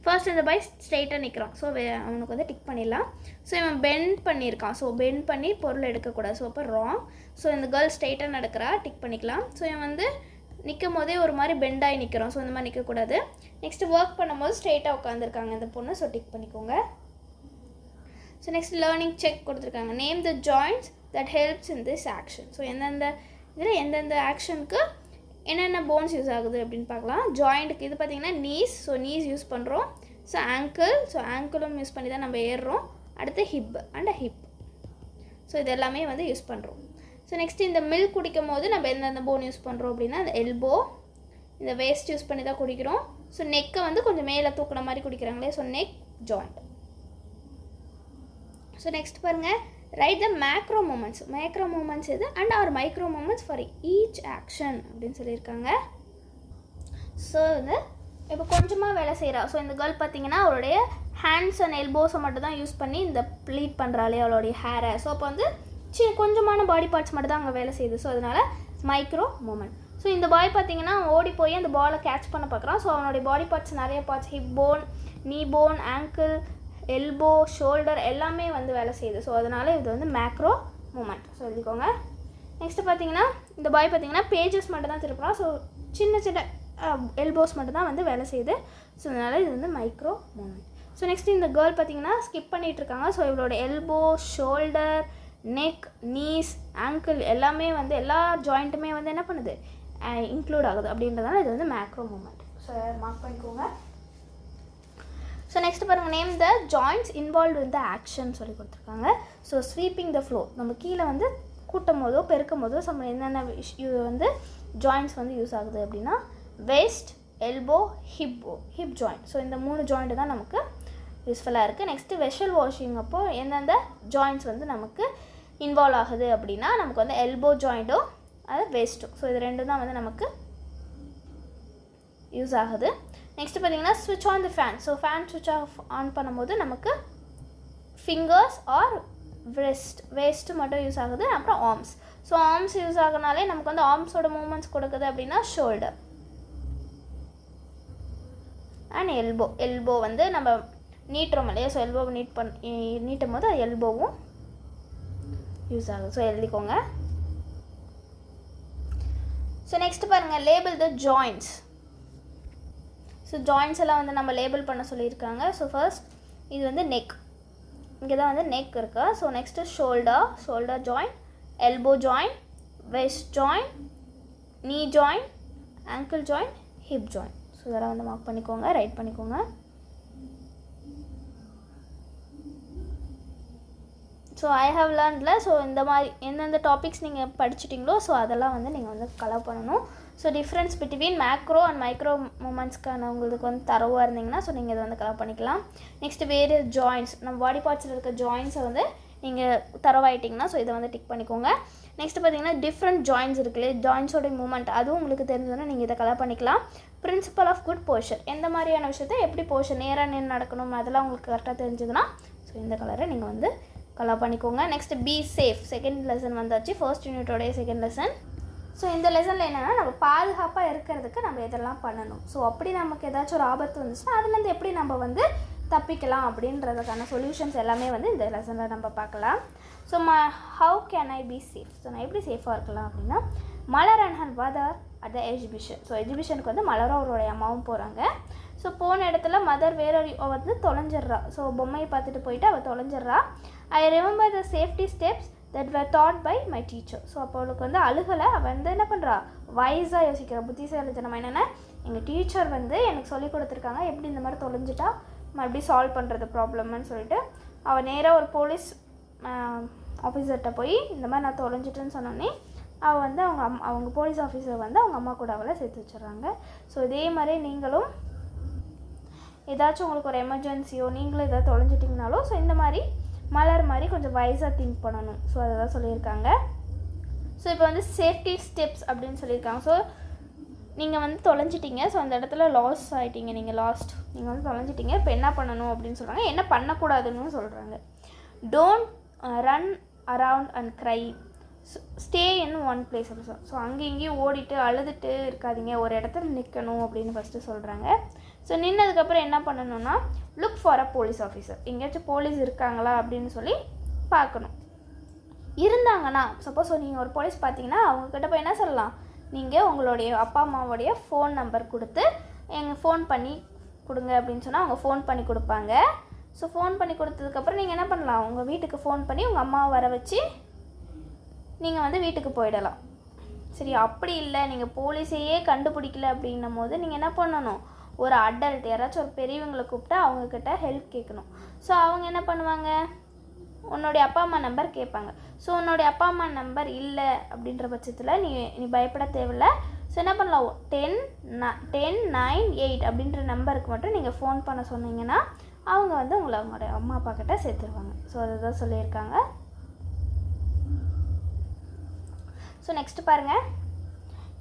ஃபர்ஸ்ட் இந்த பை ஸ்ட்ரெயிட்டாக நிற்கிறான், ஸோ அவனுக்கு வந்து டிக் பண்ணிடலாம். ஸோ இவன் பெண்ட் பண்ணியிருக்கான், ஸோ பெண்ட் பண்ணி பொருள் எடுக்கக்கூடாது, ஸோ அப்போ ராங். ஸோ இந்த கேர்ள் ஸ்ட்ரெயிட்டாக நடக்கிறா, டிக் பண்ணிக்கலாம். ஸோ இவன் வந்து நிற்கும் போதே ஒரு மாதிரி பெண்டாகி நிற்கிறோம், ஸோ இந்த மாதிரி நிற்கக்கூடாது. நெக்ஸ்ட்டு ஒர்க் பண்ணும்போது ஸ்ட்ரெயிட்டாக உட்காந்துருக்காங்க இந்த பொண்ணு, ஸோ டிக் பண்ணிக்கோங்க. ஸோ நெக்ஸ்ட் லேர்னிங் செக் கொடுத்துருக்காங்க. Name the joints that helps in this action. So எந்தெந்த ஆக்ஷனுக்கு என்னென்ன போன்ஸ் யூஸ் ஆகுது அப்படின்னு பார்க்கலாம். ஜாயிண்ட்டுக்கு இது பார்த்திங்கன்னா நீஸ், ஸோ நீஸ் யூஸ் பண்ணுறோம். ஸோ ஆங்கிளும் யூஸ் பண்ணி தான் நம்ம ஏறுறோம். அடுத்து ஹிப் அண்ட் ஹிப், ஸோ இது எல்லாமே வந்து யூஸ் பண்ணுறோம். ஸோ நெக்ஸ்ட்டு இந்த மில்க் குடிக்கும் போது நம்ம எந்தெந்த போன் யூஸ் பண்ணுறோம் அப்படின்னா அந்த எல்போ, இந்த வேஸ்ட் யூஸ் பண்ணி தான் குடிக்கிறோம். ஸோ நெக்கை வந்து கொஞ்சம் மேலே தூக்குற மாதிரி குடிக்கிறாங்களே, so neck joint. So next பாருங்கள், ரைட் த மேக்ரோ மூமெண்ட்ஸ் இது and are micro movements for each action அப்படின்னு சொல்லியிருக்காங்க. ஸோ வந்து இப்போ கொஞ்சமாக வேலை செய்கிறா. ஸோ இந்த கேர்ள் பார்த்தீங்கன்னா அவளுடைய ஹேண்ட்ஸ் அண்ட் எல்போஸை மட்டும் தான் யூஸ் பண்ணி இந்த ப்ளீட் பண்ணுறாளே அவளுடைய ஹேரை. ஸோ அப்போ வந்து கொஞ்சமான பாடி பார்ட்ஸ் மட்டும் தான் அங்கே வேலை செய்யுது. ஸோ அதனால் மைக்ரோ மூமெண்ட். ஸோ இந்த பாய் பார்த்தீங்கன்னா ஓடி போய் அந்த பாலை கேட்ச் பண்ண பார்க்குறான். ஸோ அவனுடைய பாடி பார்ட்ஸ் நிறைய பார்ட்ஸ், ஹிப் போன், நீ போன், ஆங்கிள், எல்போ, ஷோல்டர் எல்லாமே வந்து வேலை செய்யுது. ஸோ அதனால் இது வந்து மேக்ரோ மூமெண்ட். ஸோ எழுதிக்கோங்க. நெக்ஸ்ட்டு பார்த்தீங்கன்னா இந்த பாய் பார்த்தீங்கன்னா பேஜஸ் மட்டும் தான் திருப்புறான். ஸோ சின்ன எல்போஸ் மட்டும் தான் வந்து வேலை செய்யுது. ஸோ அதனால் இது வந்து மைக்ரோ மூமெண்ட். ஸோ நெக்ஸ்ட் இந்த கேர்ள் பார்த்தீங்கன்னா ஸ்கிப் பண்ணிகிட்ருக்காங்க. ஸோ இவளோட elbow, shoulder, neck, knees, ankle எல்லாமே வந்து எல்லா ஜாயிண்ட்டுமே வந்து என்ன பண்ணுது, இன்க்ளூட் ஆகுது. அப்படின்றதுனால இது வந்து மேக்ரோ மூமெண்ட். ஸோ மார்க் பண்ணிக்கோங்க. ஸோ நெக்ஸ்ட் பாருங்கள், name the joints involve in the action சொல்லி கொடுத்துருக்காங்க. ஸோ ஸ்வீப்பிங் த ஃப்ளோர், நம்ம கீழே வந்து கூட்டும் போதோ பெருக்கும் போதோ என்னென்ன வந்து ஜாயின்ட்ஸ் வந்து யூஸ் ஆகுது அப்படின்னா west, elbow, hip joint. So இந்த 3 ஜாயிண்ட்டு தான் நமக்கு யூஸ்ஃபுல்லாக இருக்குது. நெக்ஸ்ட்டு வெஷல் வாஷிங் அப்போது எந்தெந்த ஜாயின்ட்ஸ் வந்து நமக்கு இன்வால்வ் ஆகுது அப்படின்னா நமக்கு வந்து எல்போ ஜாயிண்ட்டோ அது வெஸ்ட்டோ. ஸோ இது 2 தான் வந்து நமக்கு யூஸ் ஆகுது. நெக்ஸ்ட்டு பார்த்திங்கன்னா ஸ்விட்ச் on the fan. So fan ஸ்விட்ச் ஆன் பண்ணும்போது நமக்கு ஃபிங்கர்ஸ் ஆர் வேஸ்ட்டு மட்டும் யூஸ் ஆகுது. அப்புறம் ஆர்ம்ஸ். ஸோ ஆர்ம்ஸ் யூஸ் ஆகுனாலே நமக்கு வந்து ஆர்ம்ஸோட மூமெண்ட்ஸ் கொடுக்குது அப்படின்னா ஷோல்டர் அண்ட் எல்போ வந்து நம்ம நீட்டுறோம் இல்லையா. ஸோ எல்போவை நீட்டும் போது அது எல்போவும் யூஸ் ஆகுது. ஸோ எழுதிக்கோங்க. ஸோ நெக்ஸ்ட் பாருங்கள், லேபிள் த ஜாயின்ட்ஸ். ஸோ ஜாயின்ட்ஸ் எல்லாம் வந்து நம்ம லேபிள் பண்ண சொல்லியிருக்காங்க. ஸோ ஃபர்ஸ்ட் இது வந்து நெக், இங்கே தான் வந்து நெக் இருக்கா. So next shoulder joint, elbow joint, waist joint, knee joint, ankle joint, hip joint. So இதெல்லாம் வந்து மார்க் பண்ணிக்கோங்க, ரைட் பண்ணிக்கோங்க. ஸோ ஐ ஹவ் லேர்ன்ல ஸோ இந்த மாதிரி எந்தெந்த டாபிக்ஸ் நீங்கள் படிச்சிட்டிங்களோ ஸோ அதெல்லாம் வந்து நீங்கள் வந்து கலர் பண்ணணும். So difference between macro and micro மூமெண்ட்ஸ்க்கான உங்களுக்கு வந்து தரவாக இருந்தீங்கன்னா ஸோ நீங்கள் இதை வந்து கலர் பண்ணிக்கலாம். நெக்ஸ்ட்டு வேறு ஜாயின்ட்ஸ், நம்ம பாடி பார்ட்ஸில் இருக்க ஜாயின்ஸை வந்து நீங்கள் தரவாயிட்டிங்கன்னா ஸோ இதை வந்து டிக் பண்ணிக்கோங்க. நெக்ஸ்ட்டு பார்த்தீங்கன்னா டிஃப்ரெண்ட் ஜாயின்ட்ஸ் இருக்குல்ல, ஜாயின்ஸோட மூமெண்ட் அதுவும் உங்களுக்கு தெரிஞ்சதுன்னா நீங்கள் இதை கலர் பண்ணிக்கலாம். பிரின்சிபல் ஆஃப் குட் போஸ்டர், எந்த மாதிரியான விஷயத்தை எப்படி போஸ்டர் நேராக நின்று நடக்கணும் அதெல்லாம் உங்களுக்கு கரெக்டாக தெரிஞ்சதுன்னா ஸோ இந்த கலரை நீங்கள் வந்து கலர் பண்ணிக்கோங்க. Next be safe, second lesson வந்தாச்சு, ஃபர்ஸ்ட் யூனிட்டோடைய செகண்ட் லெசன். ஸோ இந்த லெசனில் என்னென்னா நம்ம பாதுகாப்பாக இருக்கிறதுக்கு நம்ம எதெல்லாம் பண்ணணும், ஸோ அப்படி நமக்கு ஏதாச்சும் ஒரு ஆபத்து வந்துச்சுன்னா அதுலேருந்து எப்படி நம்ம வந்து தப்பிக்கலாம் அப்படின்றதுக்கான சொல்யூஷன்ஸ் எல்லாமே வந்து இந்த லெசனில் நம்ம பார்க்கலாம். So how can I be safe, so நான் எப்படி சேஃபாக இருக்கலாம் அப்படின்னா Malar and her mother at the exhibition. So எக்ஸிபிஷனுக்கு வந்து மலரும் அவருடைய அம்மாவும் போகிறாங்க. ஸோ போன இடத்துல மதர் வேற வந்து தொலைஞ்சிட்றா. ஸோ பொம்மையை பார்த்துட்டு போயிட்டு அவள் தொலைஞ்சிட்றா. I remember the safety steps that were taught by my teacher. So அப்போ அவளுக்கு வந்து அழுகலை, அவள் வந்து என்ன பண்ணுறா வைஸாக யோசிக்கிறா, புத்திசாலித்தனமாக. என்னென்னா எங்கள் டீச்சர் வந்து எனக்கு சொல்லி கொடுத்துருக்காங்க எப்படி இந்த மாதிரி தொலைஞ்சிட்டா மறுபடியும் சால்வ் பண்ணுறது ப்ராப்ளம்னு சொல்லிட்டு அவள் நேராக ஒரு போலீஸ் ஆஃபீஸர்கிட்ட போய் இந்த மாதிரி நான் தொலைஞ்சிட்டேன்னு சொன்னோன்னே அவள் வந்து அவங்க போலீஸ் ஆஃபீஸர் வந்து அவங்க அம்மா கூட அவளை சேர்த்து வச்சிடுறாங்க. ஸோ இதே மாதிரி நீங்களும் ஏதாச்சும் உங்களுக்கு ஒரு எமர்ஜென்சியோ நீங்களும் ஏதாவது தொலைஞ்சிட்டிங்கனாலும் ஸோ இந்த மாதிரி மலர் மாதிரி கொஞ்சம் வைஸாக திங்க் பண்ணணும். ஸோ அதை தான் சொல்லியிருக்காங்க. ஸோ இப்போ வந்து சேஃப்டி ஸ்டெப்ஸ் அப்படின்னு சொல்லியிருக்காங்க. ஸோ நீங்கள் வந்து தொலைஞ்சிட்டிங்க, ஸோ அந்த இடத்துல லாஸ் ஆகிட்டீங்க, நீங்கள் வந்து தொலைஞ்சிட்டிங்க, இப்போ என்ன பண்ணணும் அப்படின்னு சொல்கிறாங்க, என்ன பண்ணக்கூடாதுன்னு சொல்கிறாங்க. Don't run around and cry, stay in one place அப்படின்னு சொல்லுவாங்க. ஸோ அங்கே இங்கேயும் ஓடிட்டு அழுதுட்டு இருக்காதிங்க, ஒரு இடத்துல நிற்கணும் அப்படின்னு ஃபஸ்ட்டு சொல்கிறாங்க. ஸோ நின்னதுக்கப்புறம் என்ன பண்ணணும்னா look for a police officer, எங்கேயாச்சும் போலீஸ் இருக்காங்களா அப்படின்னு சொல்லி பார்க்கணும். இருந்தாங்கன்னா சப்போஸ் நீங்கள் ஒரு போலீஸ் பார்த்தீங்கன்னா அவங்கக்கிட்ட போய் என்ன சொல்லலாம், நீங்கள் உங்களுடைய அப்பா அம்மாவோடைய ஃபோன் நம்பர் கொடுத்து எங்கள் ஃபோன் பண்ணி கொடுங்க அப்படின்னு சொன்னால் அவங்க ஃபோன் பண்ணி கொடுப்பாங்க. ஸோ ஃபோன் பண்ணி கொடுத்ததுக்கப்புறம் நீங்கள் என்ன பண்ணலாம், உங்கள் வீட்டுக்கு ஃபோன் பண்ணி உங்கள் அம்மாவை வர வச்சு நீங்கள் வந்து வீட்டுக்கு போயிடலாம். சரி, அப்படி இல்லை நீங்கள் போலீஸையே கண்டுபிடிக்கல அப்படின்னும் போது நீங்கள் என்ன பண்ணணும், ஒரு அடல்ட் யாராச்சும் ஒரு பெரியவங்களை கூப்பிட்டா அவங்கக்கிட்ட ஹெல்ப் கேட்கணும். ஸோ அவங்க என்ன பண்ணுவாங்க, உன்னுடைய அப்பா அம்மா நம்பர் கேட்பாங்க. ஸோ உன்னுடைய அப்பா அம்மா நம்பர் இல்லை அப்படின்ற பட்சத்தில் நீ பயப்பட தேவையில்லை. ஸோ என்ன பண்ணலாம், 1098 அப்படின்ற நம்பருக்கு மட்டும் நீங்கள் ஃபோன் பண்ண சொன்னீங்கன்னா அவங்க வந்து அவங்களுடைய அம்மா அப்பா கிட்ட சேர்த்துருவாங்க. ஸோ அதுதான் சொல்லியிருக்காங்க. ஸோ நெக்ஸ்ட் பாருங்கள்,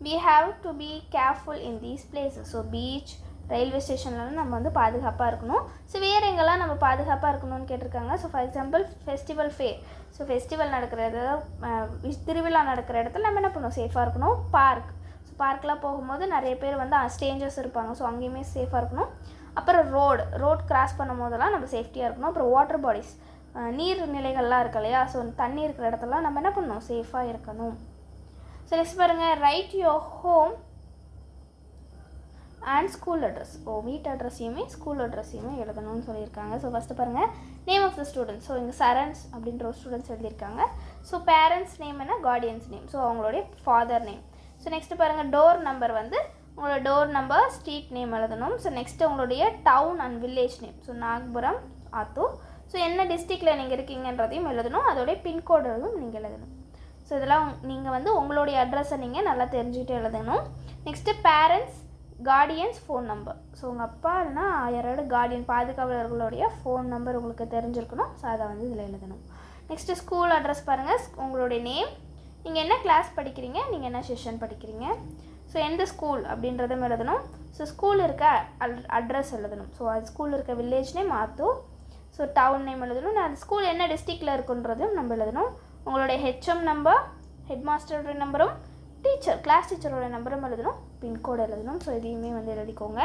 we have to be careful in these places. So beach, railway ஸ்டேஷன்லாம் நம்ம வந்து பாதுகாப்பாக இருக்கணும். ஸோ வேறு எங்கெல்லாம் நம்ம பாதுகாப்பாக இருக்கணும்னு கேட்டிருக்காங்க. So for example festival fair, so festival நடக்கிற திருவிழா நடக்கிற இடத்துல நம்ம என்ன பண்ணணும், சேஃபாக இருக்கணும். பார்க், ஸோ பார்க்கெலாம் போகும்போது நிறைய பேர் வந்து ஸ்ட்ரேஞ்சர்ஸ் இருப்பாங்க, ஸோ அங்கேயுமே சேஃபாக இருக்கணும். அப்புறம் ரோட் கிராஸ் பண்ணும் போதெல்லாம் நம்ம சேஃப்டியாக இருக்கணும். அப்புறம் வாட்டர் பாடிஸ், நீர் நிலைகள்லாம் இருக்கு இல்லையா, ஸோ தண்ணி இருக்கிற இடத்துலாம் நம்ம என்ன பண்ணணும், சேஃபாக இருக்கணும். ஸோ நெக்ஸ்ட் பாருங்கள், write your home and school address. வீட்டு அட்ரஸையுமே ஸ்கூல் அட்ரஸையுமே எழுதணும்னு சொல்லியிருக்காங்க. ஸோ ஃபஸ்ட்டு பாருங்கள், name of the students. So இங்கே சரண்ஸ் அப்படின்ற ஒரு ஸ்டூடெண்ட்ஸ் எழுதியிருக்காங்க. ஸோ பேரண்ட்ஸ் நேம் என்ன, கார்டியன்ஸ் நேம், ஸோ அவங்களுடைய ஃபாதர் நேம். ஸோ நெக்ஸ்ட்டு பாருங்கள், டோர் நம்பர் வந்து உங்களோட டோர் நம்பர், ஸ்ட்ரீட் நேம் எழுதணும். ஸோ நெக்ஸ்ட்டு உங்களுடைய town and village name. So Nagapuram, Attur. So என்ன டிஸ்ட்ரிக்டில் நீங்கள் இருக்கீங்கன்றதையும் எழுதணும். அதோடைய பின்கோடும் நீங்கள் எழுதணும். ஸோ இதெல்லாம் நீங்கள் வந்து உங்களுடைய அட்ரஸை நீங்கள் நல்லா தெரிஞ்சுக்கிட்டு எழுதணும். Next parents, guardians, phone number. So உங்கள் அப்பா இல்லைனா யாரோட கார்டியன் பாதுகாவலர்களுடைய ஃபோன் நம்பர் உங்களுக்கு தெரிஞ்சிருக்கணும். ஸோ அதை வந்து இதில் எழுதணும். நெக்ஸ்ட்டு ஸ்கூல் அட்ரஸ் பாருங்கள். உங்களுடைய நேம், நீங்கள் என்ன கிளாஸ் படிக்கிறீங்க, நீங்கள் என்ன செஷன் படிக்கிறீங்க, ஸோ எந்த ஸ்கூல் அப்படின்றதும் எழுதணும். ஸோ ஸ்கூல் இருக்க அட்ரஸ் எழுதணும். ஸோ அது ஸ்கூல் இருக்க village name Attur. So town name எழுதணும். அந்த ஸ்கூல் என்ன டிஸ்ட்ரிக்டில் இருக்குன்றதும் நம்ம எழுதணும். உங்களுடைய ஹெச்எம் நம்பர், ஹெட் மாஸ்டரோட நம்பரும், டீச்சர் கிளாஸ் டீச்சரோட நம்பரும் எழுதணும். பின்கோடு எழுதணும். ஸோ இதையுமே வந்து எழுதிக்கோங்க.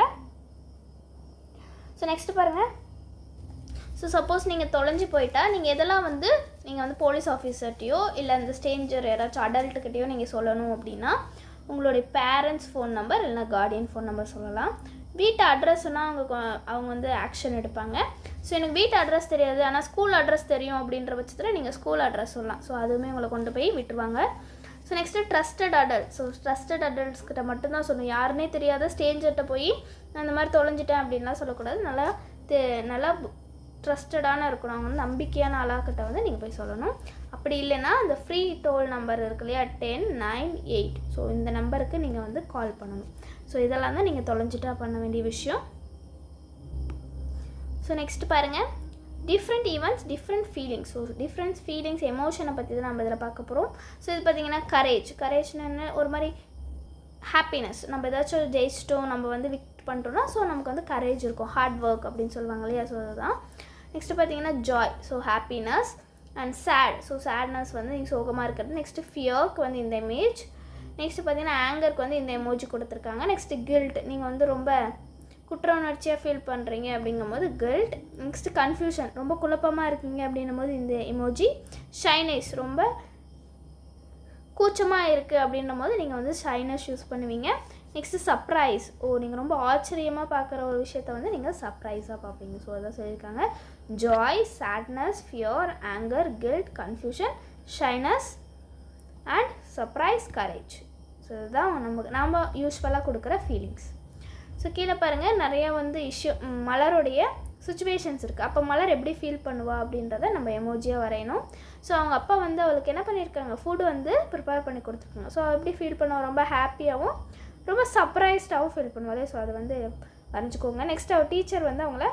ஸோ நெக்ஸ்ட்டு பாருங்கள். ஸோ சப்போஸ் நீங்கள் தொலைஞ்சி போயிட்டா நீங்கள் எதெல்லாம் வந்து நீங்கள் வந்து போலீஸ் ஆஃபீஸர்கிட்டையோ இல்லை அந்த ஸ்ட்ரேஞ்சர் யாராச்சும் அடல்ட்டுக்கிட்டையோ நீங்கள் சொல்லணும் அப்படின்னா உங்களுடைய பேரண்ட்ஸ் ஃபோன் நம்பர் இல்லைனா கார்டியன் ஃபோன் நம்பர் சொல்லலாம். வீட்டு அட்ரஸ்னால் அவங்க வந்து ஆக்ஷன் எடுப்பாங்க. ஸோ எனக்கு வீட்டு அட்ரஸ் தெரியாது ஆனால் ஸ்கூல் அட்ரஸ் தெரியும் அப்படின்ற பட்சத்தில் நீங்கள் ஸ்கூல் அட்ரஸ் சொல்லலாம். ஸோ அதுவுமே உங்களை கொண்டு போய் விட்டுருவாங்க. So next trusted adult. So trusted அடல்ட்ஸ்கிட்ட மட்டும்தான் சொல்லணும். யாருன்னே தெரியாத ஸ்ட்ரேஞ்சர்கிட்ட போய் நான் இந்த மாதிரி தொலைஞ்சிட்டேன் அப்படின்லாம் சொல்லக்கூடாது. நல்லா ட்ரஸ்டடான இருக்கணும். அவங்க வந்து நம்பிக்கையான ஆளாக்கிட்ட வந்து நீங்கள் போய் சொல்லணும். அப்படி இல்லைன்னா அந்த ஃப்ரீ டோல் நம்பர் இருக்கு இல்லையா, 1098. ஸோ இந்த நம்பருக்கு நீங்கள் வந்து கால் பண்ணணும். ஸோ இதெல்லாம் தான் நீங்கள் தொலைஞ்சிட்டா பண்ண வேண்டிய விஷயம். ஸோ நெக்ஸ்ட் பாருங்கள். Different events, different feelings. So different feelings, எமோஷனை பற்றி தான் நம்ம இதில் பார்க்க போகிறோம். ஸோ இது பார்த்திங்கன்னா கரேஜ்னு ஒரு மாதிரி ஹாப்பினஸ். நம்ம ஏதாச்சும் ஜெயிச்சிட்டோம், நம்ம வந்து விக்ட் பண்ணுறோன்னா ஸோ நமக்கு வந்து கரேஜ் இருக்கும். ஹார்ட் ஒர்க் அப்படின்னு சொல்லுவாங்க இல்லையா. ஸோ அதுதான். நெக்ஸ்ட்டு பார்த்திங்கன்னா joy. So happiness. And sad. So sadness வந்து நீங்கள் சோகமாக இருக்கிறது. நெக்ஸ்ட்டு ஃபியருக்கு வந்து இந்த இமேஜ். நெக்ஸ்ட்டு பார்த்திங்கன்னா ஆங்கருக்கு வந்து இந்த எமோஜி கொடுத்துருக்காங்க. Next guilt. நீங்கள் வந்து ரொம்ப குற்ற உணர்ச்சியாக ஃபீல் பண்ணுறீங்க அப்படிங்கும்போது கில்ட். நெக்ஸ்ட்டு கன்ஃபியூஷன், ரொம்ப குழப்பமாக இருக்கீங்க அப்படின்னும் போது இந்த எமோஜி. ஷைனஸ், ரொம்ப கூச்சமாக இருக்குது அப்படின்னும் போது நீங்கள் வந்து ஷைனஸ் யூஸ் பண்ணுவீங்க. Next surprise. நீங்கள் ரொம்ப ஆச்சரியமாக பார்க்குற ஒரு விஷயத்த வந்து நீங்கள் சர்ப்ரைஸாக பார்ப்பீங்க. ஸோ அதான் சொல்லியிருக்காங்க. Joy, sadness, fear, anger, guilt, confusion, shyness and surprise, courage. So இதுதான் நம்ம யூஸ்வலாக கொடுக்குற ஃபீலிங்ஸ். ஸோ கீழே பாருங்கள் நிறையா வந்து மலருடைய சுச்சுவேஷன்ஸ் இருக்குது. அப்போ மலர் எப்படி ஃபீல் பண்ணுவா அப்படின்றத நம்ம எமோஜியாக வரையணும். ஸோ அவங்க அப்பா வந்து அவளுக்கு என்ன பண்ணியிருக்காங்க, ஃபுட் வந்து ப்ரிப்பேர் பண்ணி கொடுத்துருக்காங்க. ஸோ எப்படி ஃபீல் பண்ணுவா, ரொம்ப ஹாப்பியாகவும் ரொம்ப சர்ப்ரைஸ்டாகவும் ஃபீல் பண்ணுவாள். ஸோ அதை வந்து வரைஞ்சிக்கோங்க. நெக்ஸ்ட் அவள் டீச்சர் வந்து அவங்கள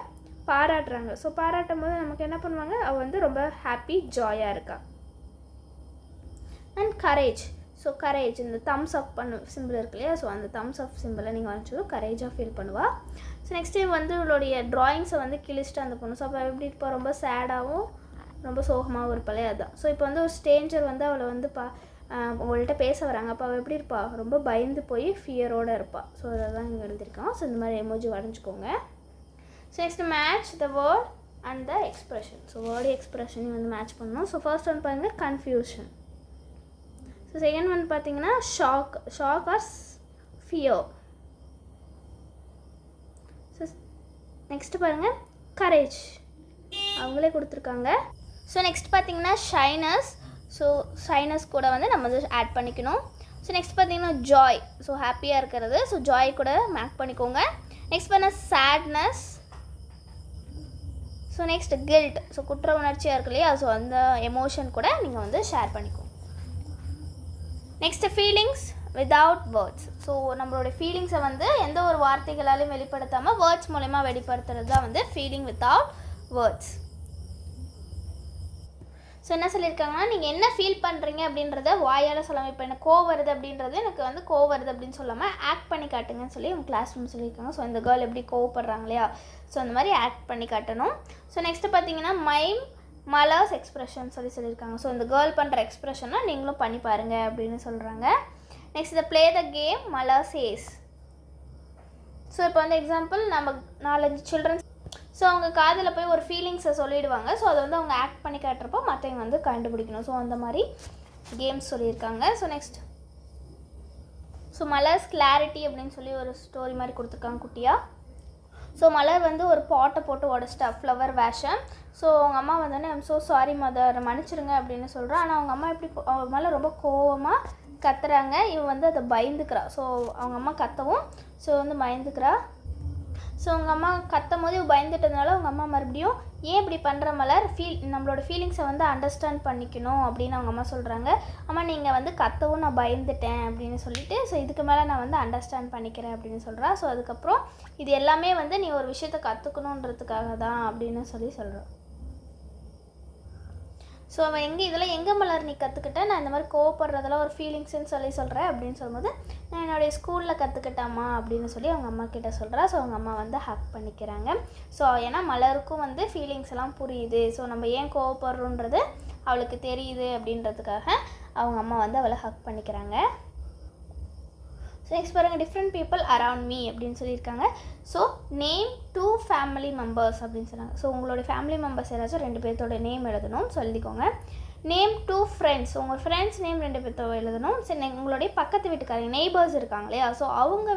பாராட்டுறாங்க. ஸோ பாராட்டும் போது நமக்கு என்ன பண்ணுவாங்க, அவள் வந்து ரொம்ப ஹாப்பி, ஜாயாக இருக்கா. And courage. ஸோ கரேஜ், இந்த தம்ஸ் அப் சிம்பிள் இருக்கு இல்லையா. ஸோ அந்த தம்ஸ் அப் சிம்பிளை நீங்கள் வரைஞ்சிடும். கரேஜாக ஃபீல் பண்ணுவாள். ஸோ நெக்ஸ்ட் டைம் வந்து இவளுடைய ட்ராயிங்ஸை வந்து கிழிச்சிட்டு அந்த பொண்ணு. ஸோ அப்போ எப்படி இப்போ ரொம்ப சேடாகவும் ரொம்ப சோகமாகவும் இருப்பாளே அதுதான். ஸோ இப்போ வந்து ஒரு ஸ்ட்ரேஞ்சர் வந்து அவளை வந்து உங்கள்கிட்ட பேச வராங்க. அப்போ அவள் எப்படி இருப்பாள், ரொம்ப பயந்து போய் ஃபியரோடு இருப்பாள். ஸோ அதை தான் இங்கே எழுதியிருக்கான். ஸோ இந்த மாதிரி எமோஜி வரைஞ்சிக்கோங்க. So next match the word and the expression. So word எக்ஸ்ப்ரெஷனையும் வந்து மேட்ச் பண்ணணும். ஸோ ஃபர்ஸ்ட் ஒன் பாருங்கள் கன்ஃபியூஷன். ஸோ செகண்ட் ஒன் பார்த்தீங்கன்னா shock or fear. So next பாருங்கள் கரேஜ், அவங்களே கொடுத்துருக்காங்க. ஸோ நெக்ஸ்ட் பார்த்தீங்கன்னா ஷைனஸ். ஸோ ஷைனஸ் கூட வந்து நம்ம வந்து ஆட் பண்ணிக்கணும். ஸோ நெக்ஸ்ட் பார்த்தீங்கன்னா ஜாய். ஸோ ஹாப்பியாக இருக்கிறது. ஸோ ஜாய் கூட மேக் பண்ணிக்கோங்க. நெக்ஸ்ட் பண்ண sadness. So next guilt. So குற்ற உணர்ச்சியாக இருக்கு இல்லையா. ஸோ அந்த எமோஷன் கூட நீங்கள் வந்து ஷேர் பண்ணிக்கோங்க. Next feelings without words. So நம்மளோட ஃபீலிங்ஸை வந்து எந்த ஒரு வார்த்தைகளாலையும் வெளிப்படுத்தாமல் வேர்ட்ஸ் மூலமா வெளிப்படுத்துறது தான் வந்து ஃபீலிங் வித்தவுட் வேர்ட்ஸ். ஸோ என்ன சொல்லியிருக்காங்கன்னா, நீங்கள் என்ன ஃபீல் பண்ணுறீங்க அப்படின்றத வாயால் சொல்லாமல், இப்போ எனக்கு கோவம் வருது அப்படின்றது எனக்கு வந்து கோவம் வருது அப்படின்னு சொல்லாமல் ஆக்ட் பண்ணி காட்டுங்கன்னு சொல்லி உங்கள் கிளாஸ் ரூம் சொல்லியிருக்காங்க. ஸோ இந்த கேர்ள் எப்படி கோவப்படுறாங்க இல்லையா. ஸோ அந்த மாதிரி ஆக்ட் பண்ணி காட்டணும். ஸோ நெக்ஸ்ட்டு பார்த்தீங்கன்னா மைம் மலர்ஸ் எக்ஸ்ப்ரெஷன் சொல்லியிருக்காங்க. ஸோ இந்த கேர்ள் பண்ணுற எக்ஸ்ப்ரெஷனை நீங்களும் பண்ணி பாருங்கள் அப்படின்னு சொல்கிறாங்க. நெக்ஸ்ட் இதை play the game Malar says. So இப்போ வந்து எக்ஸாம்பிள் நம்ம 4-5 சில்ட்ரன்ஸ், ஸோ அவங்க காதில் போய் ஒரு ஃபீலிங்ஸை சொல்லிவிடுவாங்க. ஸோ அதை வந்து அவங்க ஆக்ட் பண்ணி காட்டுறப்போ மற்றவங்க வந்து கண்டுபிடிக்கணும். ஸோ அந்த மாதிரி கேம்ஸ் சொல்லியிருக்காங்க. ஸோ நெக்ஸ்ட் மலர்ஸ் கிளாரிட்டி அப்படின்னு சொல்லி ஒரு ஸ்டோரி மாதிரி கொடுத்துருக்காங்க குட்டியாக. ஸோ மலர் வந்து ஒரு பாட்டை போட்டு உடச்சிட்டா, ஃப்ளவர் வேஷம். ஸோ அவங்க அம்மா வந்தோடனே ஐம் ஸோ சாரி மதர், மன்னிச்சிருங்க அப்படின்னு சொல்கிறேன். ஆனால் அவங்க அம்மா எப்படி அவன் மேலே ரொம்ப கோவமாக கத்துறாங்க. இவன் வந்து அதை பயந்துக்கிறா. ஸோ அவங்க அம்மா கத்தவும் ஸோ வந்து பயந்துக்கிறா. ஸோ அவங்க அம்மா கத்தும் போது பயந்துட்டதுனால அவங்க அம்மா மறுபடியும் ஏன் இப்படி பண்ணுற மலர், நம்மளோட ஃபீலிங்ஸை வந்து அண்டர்ஸ்டாண்ட் பண்ணிக்கணும் அப்படின்னு அவங்க அம்மா சொல்கிறாங்க. அம்மா நீங்கள் வந்து கத்தவும் நான் பயந்துட்டேன் அப்படின்னு சொல்லிட்டு ஸோ இதுக்கு மேலே நான் வந்து அண்டர்ஸ்டாண்ட் பண்ணிக்கிறேன் அப்படின்னு சொல்கிறா. ஸோ அதுக்கப்புறம் இது எல்லாமே வந்து நீ ஒரு விஷயத்தை கற்றுக்கணுன்றதுக்காக தான் அப்படின்னு சொல்கிறான். ஸோ அவன் இதெல்லாம் எங்கே மலர் நீ கற்றுக்கிட்டேன், நான் இந்த மாதிரி கோவப்படுறதெல்லாம் ஒரு ஃபீலிங்ஸ்ன்னு சொல்கிறேன் அப்படின்னு சொல்லும்போது நான் என்னுடைய ஸ்கூலில் கற்றுக்கிட்டாமா அப்படின்னு சொல்லி அவங்க அம்மா கிட்ட சொல்கிறா. ஸோ அவங்க அம்மா வந்து ஹக் பண்ணிக்கிறாங்க. ஸோ ஏன்னா மலருக்கும் வந்து ஃபீலிங்ஸ் எல்லாம் புரியுது. ஸோ நம்ம ஏன் கோவப்படுறோன்றது அவளுக்கு தெரியுது அப்படின்றதுக்காக அவங்க அம்மா வந்து அவளை ஹக் பண்ணிக்கிறாங்க. ஸோ நெக்ஸ்ட் பாருங்கள், டிஃப்ரெண்ட் பீப்புள் அரவுண்ட் மீ அப்படின்னு சொல்லியிருக்காங்க. ஸோ நேம் 2 ஃபேமிலி மெம்பர்ஸ் அப்படின்னு சொன்னாங்க. ஸோ உங்களுடைய ஃபேமிலி மெம்பர்ஸ் யாராச்சும் 2 பேர்த்தோட நேம் எழுதணும் சொல்லிக்கோங்க. நேம் 2 ஃப்ரெண்ட்ஸ், உங்கள் ஃப்ரெண்ட்ஸ் நேம் 2 பேர்த்தோட எழுதணும். சரி, உங்களுடைய பக்கத்து வீட்டுக்காரங்க நெய்பர்ஸ் இருக்காங்க இல்லையா, ஸோ அவங்க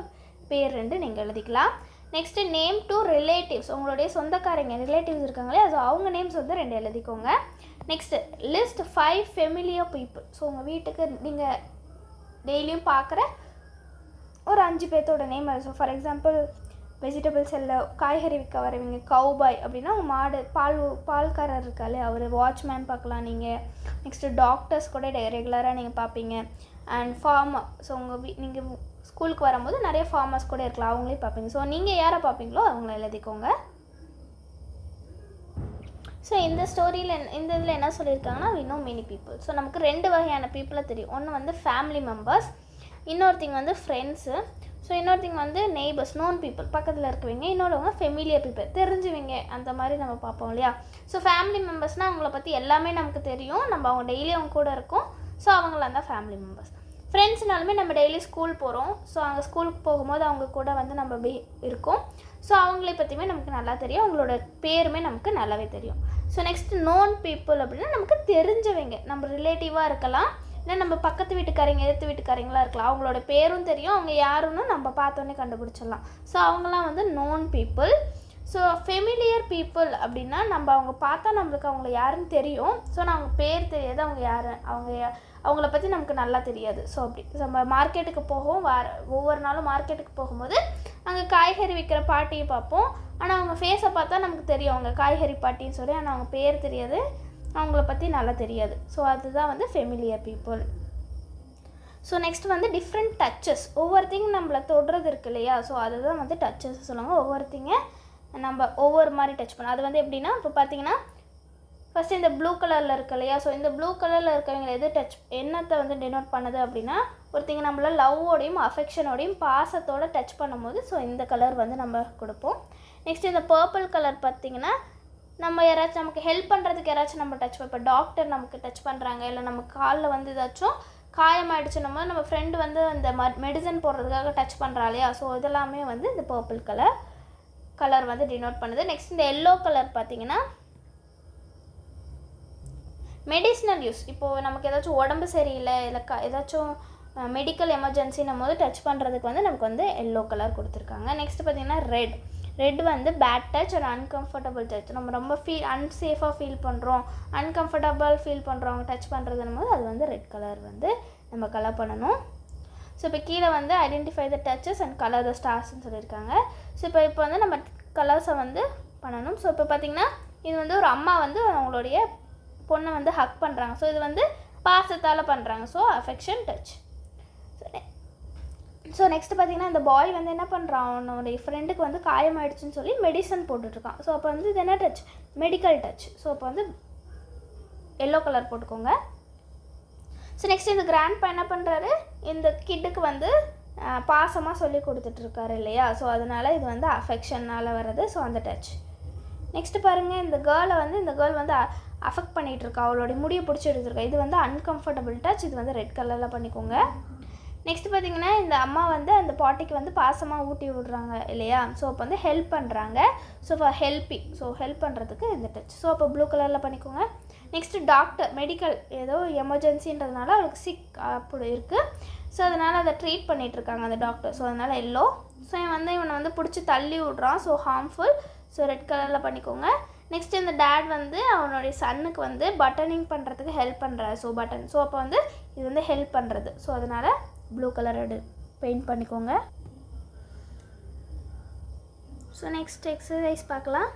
பேர் 2 நீங்கள் எழுதிக்கலாம். நெக்ஸ்ட்டு நேம் 2 ரிலேட்டிவ்ஸ், உங்களுடைய சொந்தக்காரங்க ரிலேட்டிவ்ஸ் இருக்காங்க இல்லையா, ஸோ அவங்க நேம்ஸ் வந்து 2 எழுதிக்கோங்க. Next list 5 familiar people, so உங்கள் வீட்டுக்கு நீங்கள் டெய்லியும் பார்க்குற ஒரு 5 பேர்த்தோட name. So for example vegetables எல்லாம் காய்கறி விற்க வரவங்க கவுபாய் அப்படின்னா உங்கள் மாடு பால்காரர் இருக்காலே அவர், வாட்ச்மேன் பார்க்கலாம் நீங்கள். நெக்ஸ்ட்டு டாக்டர்ஸ் கூட ரெகுலராக நீங்கள் பார்ப்பீங்க. அண்ட் ஃபார்மர், ஸோ நீங்கள் ஸ்கூலுக்கு வரும்போது நிறைய ஃபார்மர்ஸ் கூட இருக்கலாம், அவங்களையும் பார்ப்பீங்க. ஸோ நீங்கள் யாரை பார்ப்பீங்களோ அவங்கள எழுதிக்கோங்க. ஸோ இந்த ஸ்டோரியில் இந்த இதில் என்ன சொல்லியிருக்காங்கன்னா we know many people. So நமக்கு 2 வகையான பீப்புளை தெரியும். ஒன்று வந்து ஃபேமிலி மெம்பர்ஸ், இன்னொருத்திங்க வந்து ஃப்ரெண்ட்ஸு. ஸோ இன்னொருத்திங்க வந்து நெய்பர்ஸ், நோன் பீப்புள், பக்கத்தில் இருக்கவங்க. இன்னொருவங்க ஃபெமிலியர் பீப்புள், தெரிஞ்சுவங்க, அந்த மாதிரி நம்ம பார்ப்போம் இல்லையா. ஸோ ஃபேமிலி மெம்பர்ஸ்னால் அவங்கள பற்றி எல்லாமே நமக்கு தெரியும், நம்ம அவங்க டெய்லி அவங்க கூட இருக்கோம். ஸோ அவங்களாம் தான் ஃபேமிலி மெம்பர்ஸ். ஃப்ரெண்ட்ஸ்னாலுமே நம்ம டெய்லி ஸ்கூல் போகிறோம். ஸோ அங்கே ஸ்கூலுக்கு போகும்போது அவங்க கூட வந்து நம்ம இருக்கோம். ஸோ அவங்கள பற்றியுமே நமக்கு நல்லா தெரியும், அவங்களோட பேருமே நமக்கு நல்லாவே தெரியும். ஸோ நெக்ஸ்ட் நோன் பீப்புள் அப்படின்னா நமக்கு தெரிஞ்சவங்க, நம்ம ரிலேட்டிவாக இருக்கலாம், இல்லை நம்ம பக்கத்து வீட்டுக்காரங்க எதிர்த்து வீட்டுக்காரங்களாம் இருக்கலாம், அவங்களோட பேரும் தெரியும், அவங்க யாருன்னு நம்ம பார்த்தோன்னே கண்டுபிடிச்சிடலாம். ஸோ அவங்களாம் வந்து known people. So familiar people அப்படின்னா நம்ம அவங்க பார்த்தா நம்மளுக்கு அவங்கள யாருன்னு தெரியும். ஸோ நான் அவங்க பேர் தெரியாது, அவங்க யார், அவங்கள பற்றி நமக்கு நல்லா தெரியாது. ஸோ அப்படி நம்ம மார்க்கெட்டுக்கு போகும், ஒவ்வொரு நாளும் மார்க்கெட்டுக்கு போகும்போது அங்கே காய்கறி விற்கிற பாட்டியை பார்ப்போம். ஆனால் அவங்க ஃபேஸை பார்த்தா நமக்கு தெரியும் அவங்க காய்கறி பாட்டின்னு சொல்லி, ஆனால் அவங்க பேர் தெரியாது, அவங்கள பற்றி நல்லா தெரியாது. ஸோ அதுதான் வந்து ஃபெமிலியர் பீப்புள். ஸோ நெக்ஸ்ட் வந்து டிஃப்ரெண்ட் டச்சஸ், ஒவ்வொருத்திங்க நம்மளை தொடுறது இருக்கு இல்லையா, ஸோ அதுதான் வந்து டச்சஸ் சொல்லுவாங்க. ஒவ்வொருத்திங்க நம்ம ஒவ்வொரு மாதிரி டச் பண்ணோம். அது வந்து எப்படின்னா, இப்போ பார்த்தீங்கன்னா ஃபஸ்ட்டு இந்த ப்ளூ கலரில் இருக்கு இல்லையா, ஸோ இந்த ப்ளூ கலரில் இருக்கவங்களை எது என்னத்தை வந்து டினோட் பண்ணுது அப்படின்னா, ஒருத்திங்க நம்மள லவ்வோடையும் அஃபெக்ஷனோடையும் பாசத்தோடு டச் பண்ணும்போது ஸோ இந்த கலர் வந்து நம்ம கொடுப்போம். நெக்ஸ்ட் இந்த பர்பிள் கலர் பார்த்திங்கன்னா, நம்ம யாராச்சும் நமக்கு ஹெல்ப் பண்ணுறதுக்கு யாராச்சும் நம்ம டச், இப்போ டாக்டர் நமக்கு டச் பண்ணுறாங்க, இல்லை நம்ம காலில் வந்து ஏதாச்சும் காயமாகிடுச்சுன்னமோ நம்ம ஃப்ரெண்டு வந்து அந்த மெடிசன் போடுறதுக்காக டச் பண்ணுறா இல்லையா, ஸோ இதெல்லாமே வந்து இந்த பர்பிள் கலர் வந்து டினோட் பண்ணுது. நெக்ஸ்ட் இந்த எல்லோ கலர் பார்த்திங்கன்னா மெடிசினல் யூஸ், இப்போது நமக்கு ஏதாச்சும் உடம்பு சரியில்லை, இல்லை ஏதாச்சும் மெடிக்கல் எமர்ஜென்சின்னும் போது டச் பண்ணுறதுக்கு வந்து நமக்கு வந்து எல்லோ கலர் கொடுத்துருக்காங்க. நெக்ஸ்ட் பார்த்திங்கன்னா ரெட் வந்து பேட் டச் ஒரு அன்கம்ஃபர்டபுள் டச், நம்ம ரொம்ப அன்சேஃபாக ஃபீல் பண்ணுறோம், அன்கம்ஃபர்டபுள் ஃபீல் பண்ணுறவங்க டச் பண்ணுறதுன்னும் போது அது வந்து ரெட் கலர் வந்து நம்ம கலர் பண்ணணும். ஸோ இப்போ கீழே வந்து identify the touches and colour the ஸ்டார்ஸ்ன்னு சொல்லியிருக்காங்க. ஸோ இப்போ வந்து நம்ம கலர்ஸை வந்து பண்ணணும். ஸோ இப்போ பார்த்திங்கன்னா இது வந்து ஒரு அம்மா வந்து அவங்களுடைய பொண்ணை வந்து ஹக் பண்ணுறாங்க. ஸோ இது வந்து பாசத்தால் பண்ணுறாங்க, so affection touch. So next பார்த்திங்கன்னா இந்த பாய் வந்து என்ன பண்ணுறான், அவனுடைய ஃப்ரெண்டுக்கு வந்து காயமாயிடுச்சுன்னு சொல்லி மெடிசன் போட்டுட்ருக்கான். ஸோ அப்போ வந்து இது என்ன டச், மெடிக்கல் டச். ஸோ அப்போ வந்து எல்லோ கலர் போட்டுக்கோங்க. ஸோ நெக்ஸ்ட் இந்த கிராண்ட்பா என்ன பண்ணுறாரு, இந்த கிட்டுக்கு வந்து பாசமாக சொல்லி கொடுத்துட்ருக்காரு இல்லையா, ஸோ அதனால் இது வந்து அஃபெக்ஷனால் வர்றது, ஸோ அந்த டச். நெக்ஸ்ட்டு பாருங்கள், இந்த கேர்ள் வந்து அஃபெக்ட் பண்ணிகிட்ருக்கா, அவளுடைய முடியை பிடிச்சி எடுத்துருக்கா, இது வந்து அன்கம்ஃபர்டபுள் டச், இது வந்து ரெட் கலரில் பண்ணிக்கோங்க. நெக்ஸ்ட் பார்த்திங்கன்னா இந்த அம்மா வந்து அந்த பாட்டிக்கு வந்து பாசமாக ஊட்டி விடுறாங்க இல்லையா, ஸோ அப்போ வந்து ஹெல்ப் பண்ணுறாங்க. ஸோ ஹெல்ப் பண்ணுறதுக்கு இந்த டச், ஸோ அப்போ ப்ளூ கலரில் பண்ணிக்கோங்க. நெக்ஸ்ட்டு டாக்டர் மெடிக்கல் ஏதோ எமர்ஜென்சின்றதுனால அவளுக்கு சிக் அப்படி இருக்குது, ஸோ அதனால் அதை ட்ரீட் பண்ணிகிட்ருக்காங்க அந்த டாக்டர், ஸோ அதனால் எல்லோ. ஸோ இவனை வந்து பிடிச்சி தள்ளி விட்றான், ஸோ ஹார்ம்ஃபுல், ஸோ ரெட் கலரில் பண்ணிக்கோங்க. நெக்ஸ்ட் இந்த டேட் வந்து அவனுடைய சன்னுக்கு வந்து பட்டனிங் பண்ணுறதுக்கு ஹெல்ப் பண்ணுறாரு. ஸோ பட்டன், ஸோ அப்போ வந்து இது வந்து ஹெல்ப் பண்ணுறது. ஸோ அதனால் ப்ளூ கலர் பெயிண்ட் பண்ணிக்கோங்க. ஸோ நெக்ஸ்ட் எக்ஸசைஸ் பார்க்கலாம்.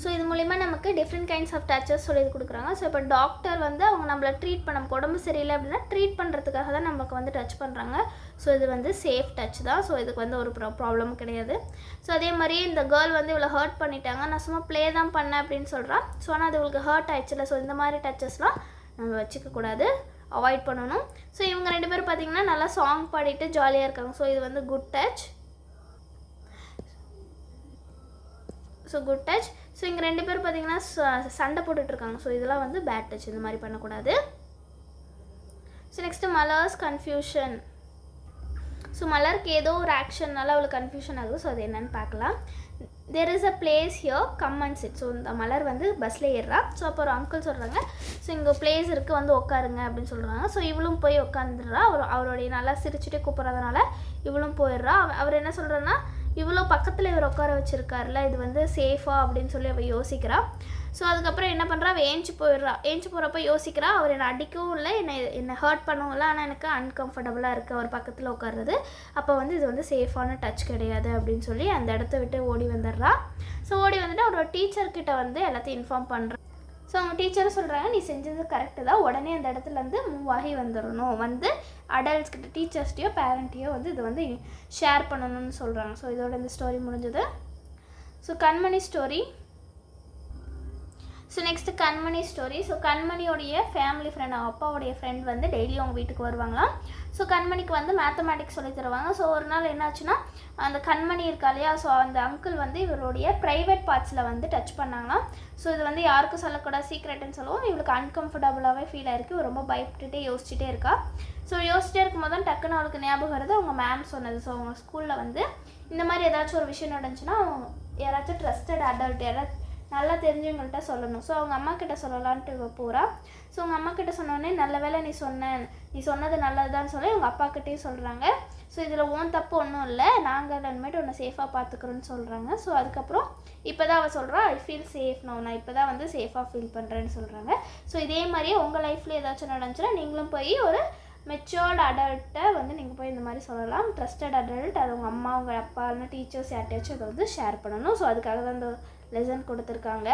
ஸோ இது மூலிமா நமக்கு டிஃப்ரெண்ட் கைண்ட்ஸ் ஆஃப் டச்சஸ் சொல்லி கொடுக்குறாங்க. ஸோ இப்போ டாக்டர் வந்து அவங்க நம்மளை ட்ரீட் பண்ண, நமக்கு உடம்பு சரியில்லை அப்படின்னா ட்ரீட் பண்ணுறதுக்காக தான் நமக்கு வந்து டச் பண்ணுறாங்க. ஸோ இது வந்து சேஃப் டச் தான். ஸோ இதுக்கு வந்து ஒரு ப்ராப்ளமும் கிடையாது. ஸோ அதே மாதிரி இந்த கேர்ள் வந்து இவ்வளோ ஹர்ட் பண்ணிட்டாங்க, நான் சும்மா ப்ளே தான் பண்ணேன் அப்படின்னு சொல்கிறான். ஸோ ஆனால் அது இவளுக்கு ஹர்ட் ஆயிடுச்சுல. ஸோ இந்த மாதிரி டச்சஸ்லாம் நம்ம வச்சுக்கக்கூடாது, அவாய்ட் பண்ணணும். ஸோ இவங்க 2 பேரும் பார்த்திங்கன்னா நல்லா சாங் பாடிட்டு ஜாலியாக இருக்காங்க. ஸோ இது வந்து good touch. So good touch. So இங்கே 2 பேர் பார்த்திங்கன்னா சண்டை போட்டுட்ருக்காங்க. ஸோ இதெல்லாம் வந்து பேட் டச், இந்த மாதிரி பண்ணக்கூடாது. So next Malar's confusion. So மலருக்கு ஏதோ ஒரு ஆக்ஷன்னால அவளுக்கு கன்ஃபியூஷன் ஆகுது. ஸோ அது என்னென்னு பார்க்கலாம். There is a place here, come and sit. So இந்த மலர் வந்து பஸ்ஸில் ஏறுறா. ஸோ அப்போ ஒரு அங்கிள் சொல்கிறாங்க, ஸோ இங்கே பிளேஸ் இருக்குது வந்து உட்காருங்க அப்படின்னு சொல்கிறாங்க. ஸோ இவளும் போய் உட்காந்துடுறா. அவருடைய நல்லா சிரிச்சுட்டு கூப்பிட்றதுனால இவளும் போயிடுறா. அவர் என்ன சொல்கிறேன்னா, இவ்வளோ பக்கத்தில் இவர் உட்கார வச்சுருக்காருல, இது வந்து சேஃபாக அப்படின்னு சொல்லி அவள் யோசிக்கிறா. ஸோ அதுக்கப்புறம் என்ன பண்ணுறா, அவள் ஏஞ்சி போயிடுறா. ஏஞ்சி போகிறப்ப யோசிக்கிறா, அவர் என்னை அடிக்கவும் இல்லை, என்னை ஹர்ட் பண்ணவும் இல்லை, ஆனால் எனக்கு அன்கம்ஃபர்டபுளாக இருக்குது அவர் பக்கத்தில் உட்காருறது. அப்போ வந்து இது வந்து சேஃபான டச் கிடையாது அப்படின்னு சொல்லி அந்த இடத்த விட்டு ஓடி வந்துடுறா. ஸோ ஓடி வந்துட்டு அவரோட டீச்சர்கிட்ட வந்து எல்லாத்தையும் இன்ஃபார்ம் பண்ணுறா. ஸோ அவங்க டீச்சரும் சொல்கிறாங்க, நீ செஞ்சது கரெக்டு தான், உடனே அந்த இடத்துலேருந்து மூவ் ஆகி வந்துடணும், வந்து அடல்ட்ஸ்கிட்ட, டீச்சர்ஸ்டையோ பேரண்ட்டையோ வந்து இதை வந்து ஷேர் பண்ணணும்னு சொல்கிறாங்க. ஸோ இதோட இந்த ஸ்டோரி முடிஞ்சது. ஸோ கண்மணி ஸ்டோரி. ஸோ நெக்ஸ்ட்டு கண்மணி ஸ்டோரி. ஸோ கண்மணியோடைய ஃபேமிலி ஃப்ரெண்ட், அப்பாவுடைய ஃப்ரெண்ட் வந்து டெய்லி அவங்க வீட்டுக்கு வருவாங்களாம். ஸோ கண்மணிக்கு வந்து மேத்தமேட்டிக்ஸ் சொல்லி தருவாங்க. ஸோ ஒரு நாள் என்னாச்சுன்னா, அந்த கண்மணி இருக்கா இல்லையா, ஸோ அந்த அங்கிள் வந்து இவருடைய ப்ரைவேட் பார்ட்ஸில் வந்து டச் பண்ணாங்களாம். ஸோ இது வந்து யாருக்கும் சொல்லக்கூடாது, சீக்ரெட்டுன்னு சொல்லுவோம். இவளுக்கு அன்கம்ஃபர்டபுளாகவே ஃபீல் ஆயிருக்கு. ரொம்ப பயப்பட்டுட்டே யோசிச்சுட்டே இருக்கா. ஸோ யோசிச்சிட்டே இருக்கும்போது தான் டக்குன்னு அவளுக்கு ஞாபகம் வருது அவங்க மேம் சொன்னது. ஸோ அவங்க ஸ்கூலில் வந்து இந்த மாதிரி ஏதாச்சும் ஒரு விஷயம் நடந்துச்சுன்னா யாராச்சும் ட்ரஸ்டட் அடல்ட், யாராச்சும் நல்லா தெரிஞ்சவங்கள்ட்ட சொல்லணும். ஸோ அவங்க அம்மா கிட்ட சொல்லலான்ட்டு போகிறா. ஸோ அவங்க அம்மா கிட்ட சொன்னோடனே, நல்ல வேலை நீ சொன்னது நல்லதுதான்னு சொல்லி அவங்க அப்பாக்கிட்டையும் சொல்கிறாங்க. ஸோ இதில் ஓன் தப்பு ஒன்றும் இல்லை, நாங்கள் இனிமேட்டு உன்னை சேஃபாக பார்த்துக்குறோன்னு சொல்கிறாங்க. ஸோ அதுக்கப்புறம் இப்போ தான் அவள் சொல்கிறா, ஐ ஃபீல் சேஃப் நான் இப்போ தான் வந்து சேஃபாக ஃபீல் பண்ணுறேன்னு சொல்கிறாங்க. ஸோ இதே மாதிரியே உங்கள் லைஃப்பில் ஏதாச்சும் நடந்துச்சுன்னா நீங்களும் போய் ஒரு மெச்சோர்டு அடல்ட்டை வந்து நீங்கள் போய் இந்த மாதிரி சொல்லலாம். ட்ரஸ்டட் அடல்ட், அது உங்கள் அம்மா, உங்கள் அப்பா, இல்லைனா டீச்சர்ஸ் யார்ட்டையாச்சும் அதை வந்து ஷேர் பண்ணணும். ஸோ அதுக்காக தான் இந்த லெசன் கொடுத்துருக்காங்க.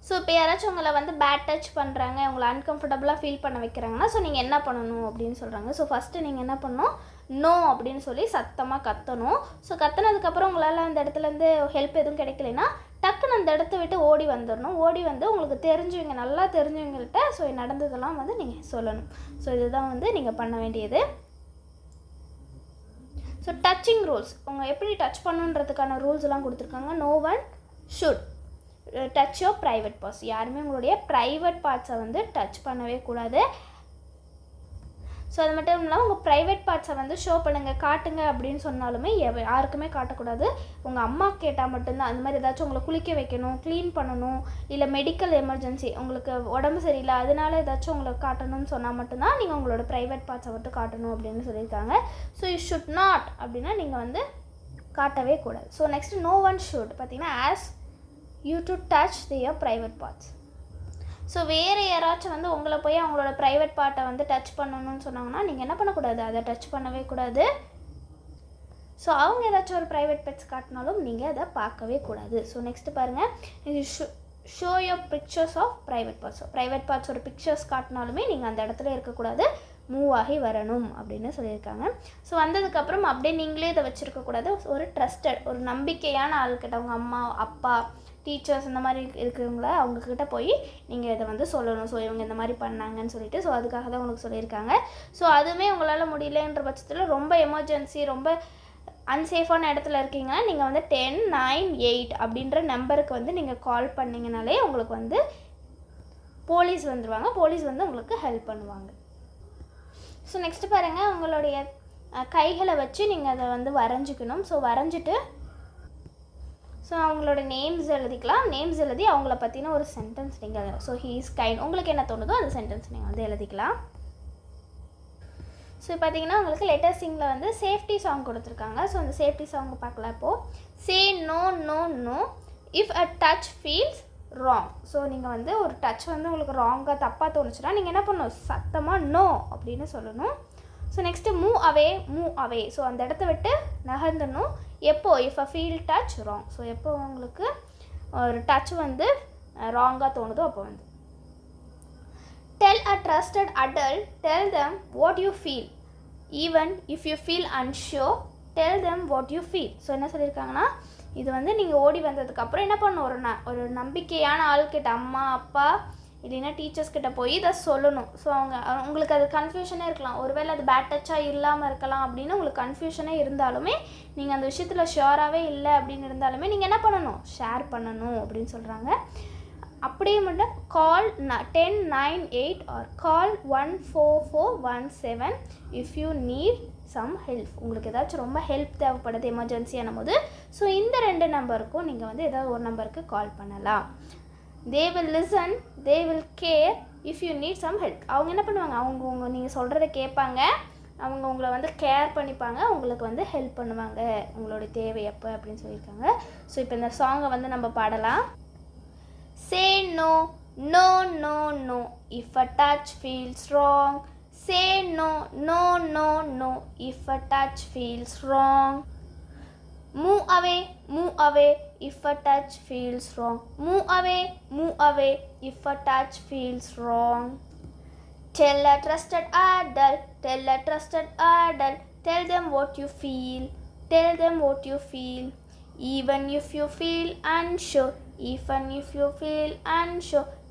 ஸோ இப்போ யாராச்சும் உங்களை வந்து பேட் டச் பண்ணுறாங்க, உங்களை அன்கம்ஃபர்டபுளாக ஃபீல் பண்ண வைக்கிறாங்கன்னா, ஸோ நீங்கள் என்ன பண்ணணும் அப்படின்னு சொல்கிறாங்க. ஸோ ஃபஸ்ட்டு நீங்கள் என்ன பண்ணணும், நோ அப்படின்னு சொல்லி சத்தமாக கத்தணும். ஸோ கத்தினதுக்கப்புறம் உங்களால் அந்த இடத்துலேருந்து ஹெல்ப் எதுவும் கிடைக்கலைன்னா டக்குன்னு அந்த இடத்த விட்டு ஓடி வந்துடணும். ஓடி வந்து உங்களுக்கு தெரிஞ்சவங்க, நல்லா தெரிஞ்சவங்கள்ட்ட ஸோ நடந்ததெல்லாம் வந்து நீங்கள் சொல்லணும். ஸோ இதுதான் வந்து நீங்கள் பண்ண வேண்டியது. ஸோ டச்சிங் ரூல்ஸ், உங்கள் எப்படி டச் பண்ணுன்றதுக்கான ரூல்ஸ் எல்லாம் கொடுத்துருக்காங்க. No one should touch your private parts. யாருமே உங்களுடைய ப்ரைவேட் பார்ட்ஸை வந்து டச் பண்ணவே கூடாது. ஸோ அது மட்டும் இல்லாமல் உங்கள் ப்ரைவேட் பார்ட்ஸை வந்து ஷோ பண்ணுங்கள், காட்டுங்க அப்படின்னு சொன்னாலுமே யாருக்குமே காட்டக்கூடாது. உங்கள் அம்மா கேட்டால் மட்டும்தான். அந்த மாதிரி ஏதாச்சும் உங்களை குளிக்க வைக்கணும், க்ளீன் பண்ணணும், இல்லை மெடிக்கல் எமர்ஜென்சி உங்களுக்கு உடம்பு சரியில்லை அதனால ஏதாச்சும் உங்களுக்கு காட்டணும்னு சொன்னால் மட்டும்தான் நீங்கள் உங்களோட ப்ரைவேட் பார்ட்ஸை மட்டும் காட்டணும் அப்படின்னு சொல்லியிருக்காங்க. ஸோ யூ ஷுட் நாட் அப்படின்னா நீங்கள் வந்து காட்டவே கூடாது. So next no one should பார்த்தீங்கன்னா ask you to touch their private parts. So வேறு யாராச்சும் வந்து உங்களை போய் அவங்களோட ப்ரைவேட் பார்ட்டை வந்து டச் பண்ணணும்னு சொன்னாங்கன்னா நீங்கள் என்ன பண்ணக்கூடாது, அதை டச் பண்ணவே கூடாது. ஸோ அவங்க ஏதாச்சும் ஒரு ப்ரைவேட் பெட்ஸ் காட்டினாலும் நீங்கள் அதை பார்க்கவே கூடாது. ஸோ நெக்ஸ்ட்டு பாருங்கள், இது show your pictures of private parts. Private பார்ட்ஸோட பிக்சர்ஸ் காட்டினாலுமே நீங்கள் அந்த இடத்துல இருக்கக்கூடாது, மூவ் ஆகி வரணும் அப்படின்னு சொல்லியிருக்காங்க. ஸோ வந்ததுக்கப்புறம் அப்படியே நீங்களே இதை வச்சுருக்கக்கூடாது. ஒரு ட்ரஸ்டட், ஒரு நம்பிக்கையான ஆள்கிட்ட, உங்கள் அம்மா, அப்பா, டீச்சர்ஸ் இந்த மாதிரி இருக்கிறவங்கள அவங்கக்கிட்ட போய் நீங்கள் இதை வந்து சொல்லணும். ஸோ இவங்க இந்த மாதிரி பண்ணாங்கன்னு சொல்லிட்டு, ஸோ அதுக்காக தான் உங்களுக்கு சொல்லியிருக்காங்க. ஸோ அதுவுமே உங்களால் முடியலன்ற பட்சத்தில் ரொம்ப எமர்ஜென்சி, ரொம்ப அன்சேஃபான இடத்துல இருக்கீங்கன்னா நீங்கள் வந்து 1098 அப்படின்ற நம்பருக்கு வந்து நீங்கள் கால் பண்ணிங்கனாலே உங்களுக்கு வந்து போலீஸ் வந்துடுவாங்க. போலீஸ் வந்து உங்களுக்கு ஹெல்ப் பண்ணுவாங்க. ஸோ நெக்ஸ்ட்டு பாருங்கள், உங்களுடைய கைகளை வச்சு நீங்கள் அதை வந்து வரைஞ்சிக்கணும். ஸோ வரைஞ்சிட்டு ஸோ அவங்களோட நேம்ஸ் எழுதிக்கலாம். நேம்ஸ் எழுதி அவங்கள பற்றின ஒரு சென்டென்ஸ் நீங்கள், ஸோ ஹீ இஸ் கைண்ட், உங்களுக்கு என்ன தோணுதோ அந்த சென்டென்ஸ் நீங்கள் வந்து எழுதிக்கலாம். ஸோ பார்த்தீங்கன்னா உங்களுக்கு லெட்டர் சிங்கில் வந்து சேஃப்டி சாங் கொடுத்துருக்காங்க. ஸோ அந்த சேஃப்டி சாங் பார்க்கலாம். இப்போது say no no no if a touch feels wrong. So நீங்கள் வந்து ஒரு டச் வந்து உங்களுக்கு ராங்காக தப்பாக தோணுச்சுன்னா நீங்கள் என்ன பண்ணணும், சத்தமாக நோ அப்படின்னு சொல்லணும். So next move away. So அந்த இடத்த விட்டு நகர்ந்துடணும். எப்போ, if a feel touch wrong. So எப்போ உங்களுக்கு ஒரு டச் வந்து ராங்காக தோணுதோ அப்போ வந்து. Tell a trusted adult, tell them what you feel. Even if you feel unsure, tell them what you feel. So என்ன சொல்லியிருக்காங்கன்னா, இது வந்து நீங்கள் ஓடி வந்ததுக்கப்புறம் என்ன பண்ணணும், ஒரு நம்பிக்கையான ஆள்கிட்ட, அம்மா அப்பா இல்லைன்னா டீச்சர்ஸ் கிட்ட போய் இதை சொல்லணும். ஸோ உங்களுக்கு அது கன்ஃபியூஷனே இருக்கலாம், ஒருவேளை அது பேட் டச்சாக இல்லாமல் இருக்கலாம் அப்படின்னு உங்களுக்கு கன்ஃபியூஷனே இருந்தாலுமே, நீங்கள் அந்த விஷயத்தில் ஷியோராகவே இல்லை அப்படின்னு இருந்தாலுமே நீங்கள் என்ன பண்ணணும், ஷேர் பண்ணணும் அப்படின்னு சொல்கிறாங்க. அப்படியே மட்டும் call 1098 or call 14417 if you need some help. உங்களுக்கு ஏதாச்சும் ரொம்ப ஹெல்ப் தேவைப்படுது எமர்ஜென்சியான போது. ஸோ இந்த 2 நம்பருக்கும் நீங்கள் வந்து ஏதாவது ஒரு நம்பருக்கு கால் பண்ணலாம். They will listen, they will care if you need some help. அவங்க என்ன பண்ணுவாங்க, அவங்க நீங்கள் சொல்கிறத கேட்பாங்க, அவங்க உங்களை வந்து கேர் பண்ணிப்பாங்க, உங்களுக்கு வந்து ஹெல்ப் பண்ணுவாங்க உங்களுடைய தேவை எப்போ அப்படின்னு சொல்லியிருக்காங்க. ஸோ இப்போ இந்த சாங்கை வந்து நம்ம பாடலாம். Say no, no, no, no, if a touch feels wrong. Say no, no, no, no, if a touch feels wrong. Move away, if a touch feels wrong. Move away, if a touch feels wrong. Tell a trusted adult, tell them what you feel. Tell them what you feel. Even if you feel unsure,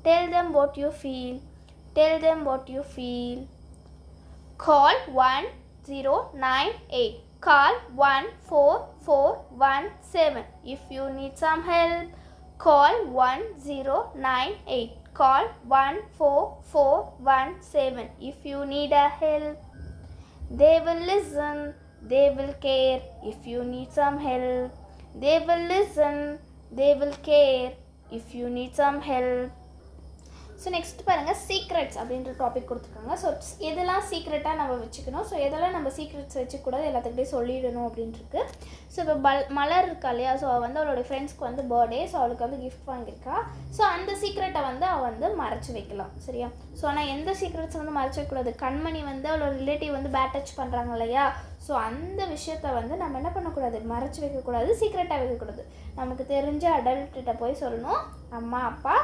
tell them what you feel. Call 1098. Call 14417 if you need some help. Call 1098. Call 14417 if you need a help. They will listen, they will care if you need some help. They will listen, they will care if you need some help. So next பாருங்கள், secrets அப்படின்ற topic கொடுத்துருக்காங்க. So எதெல்லாம் சீக்ரெட்டாக நம்ம வச்சுக்கணும், so எதெல்லாம் நம்ம secrets வச்சுக்கூடாது, எல்லாத்துக்கிட்டே சொல்லிடணும் அப்படின்ட்டுருக்கு. So இப்போ மலர் இருக்கா இல்லையா, ஸோ அவள் வந்து அவளுடைய ஃப்ரெண்ட்ஸ்க்கு வந்து பர்த்டே, ஸோ அவளுக்கு வந்து கிஃப்ட் வாங்கியிருக்கா. ஸோ அந்த சீக்ரெட்டை வந்து அவள் வந்து மறைச்சி வைக்கலாம், சரியா. ஸோ ஆனால் எந்த சீக்ரெட்ஸ் வந்து மறைச்சி வைக்கக்கூடாது, கண்மணி வந்து அவளோட ரிலேட்டிவ் வந்து பேட் டச் பண்ணுறாங்க இல்லையா, ஸோ அந்த விஷயத்த வந்து நம்ம என்ன பண்ணக்கூடாது, மறைச்சி வைக்கக்கூடாது, சீக்ரெட்டாக வைக்கக்கூடாது. நமக்கு தெரிஞ்ச அடல்ட்கிட்ட போய் சொல்லணும், அம்மா அப்பா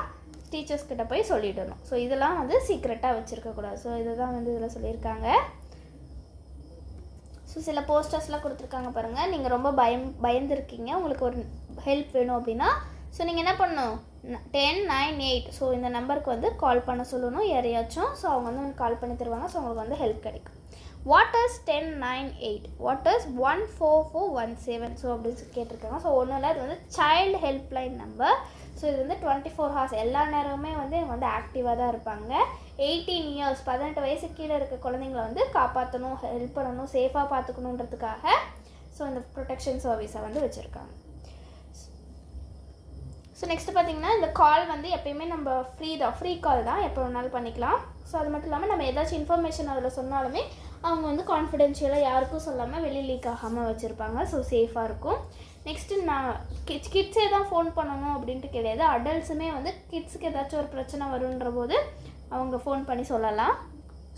டீச்சர்ஸ் கிட்ட போய் சொல்லிடணும். ஸோ இதெல்லாம் வந்து சீக்ரெட்டாக வச்சுருக்கக்கூடாது. ஸோ இதுதான் வந்து இதில் சொல்லியிருக்காங்க. ஸோ சில போஸ்டர்ஸ்லாம் கொடுத்துருக்காங்க பாருங்கள். நீங்கள் ரொம்ப பயந்துருக்கீங்க, உங்களுக்கு ஒரு ஹெல்ப் வேணும் அப்படின்னா, ஸோ நீங்கள் என்ன பண்ணணும், 1098 ஸோ இந்த நம்பருக்கு வந்து கால் பண்ண சொல்லணும் யாரையாச்சும். ஸோ அவங்க வந்து உங்களுக்கு கால் பண்ணி தருவாங்க. ஸோ உங்களுக்கு வந்து ஹெல்ப் கிடைக்கும். What is 1098, what is 14417 so அப்படின்னு கேட்டிருக்காங்க. ஸோ ஒன்றும் இல்லை, அது வந்து சைல்டு ஹெல்ப்லைன் நம்பர். ஸோ இது வந்து 24 hours எல்லா நேரமுமே வந்து இவங்க வந்து ஆக்டிவாக தான் இருப்பாங்க. 18 years 18 வயசு கீழே இருக்க குழந்தைங்களை வந்து காப்பாற்றணும், ஹெல்ப் பண்ணணும், சேஃபாக பார்த்துக்கணுன்றதுக்காக ஸோ இந்த ப்ரொடெக்ஷன் சர்வீஸை வந்து வச்சுருக்காங்க. ஸோ நெக்ஸ்ட்டு பார்த்திங்கன்னா, இந்த கால் வந்து எப்பயுமே நம்ம ஃப்ரீ கால் தான், எப்போ வேணாலும் பண்ணிக்கலாம். ஸோ அது மட்டும் இல்லாமல் நம்ம ஏதாச்சும் இன்ஃபர்மேஷன் அதில் சொன்னாலுமே அவங்க வந்து கான்ஃபிடென்ஷியலாக யாருக்கும் சொல்லாமல் வெளியே லீக் ஆகாமல் வச்சுருப்பாங்க. ஸோ சேஃபாக இருக்கும். நெக்ஸ்ட்டு நான் கிட்ஸே தான் ஃபோன் பண்ணணும் அப்படின்ட்டு கிடையாது, அடல்ட்ஸுமே வந்து கிட்ஸுக்கு ஏதாச்சும் ஒரு பிரச்சனை வருன்ற போது அவங்க ஃபோன் பண்ணி சொல்லலாம்.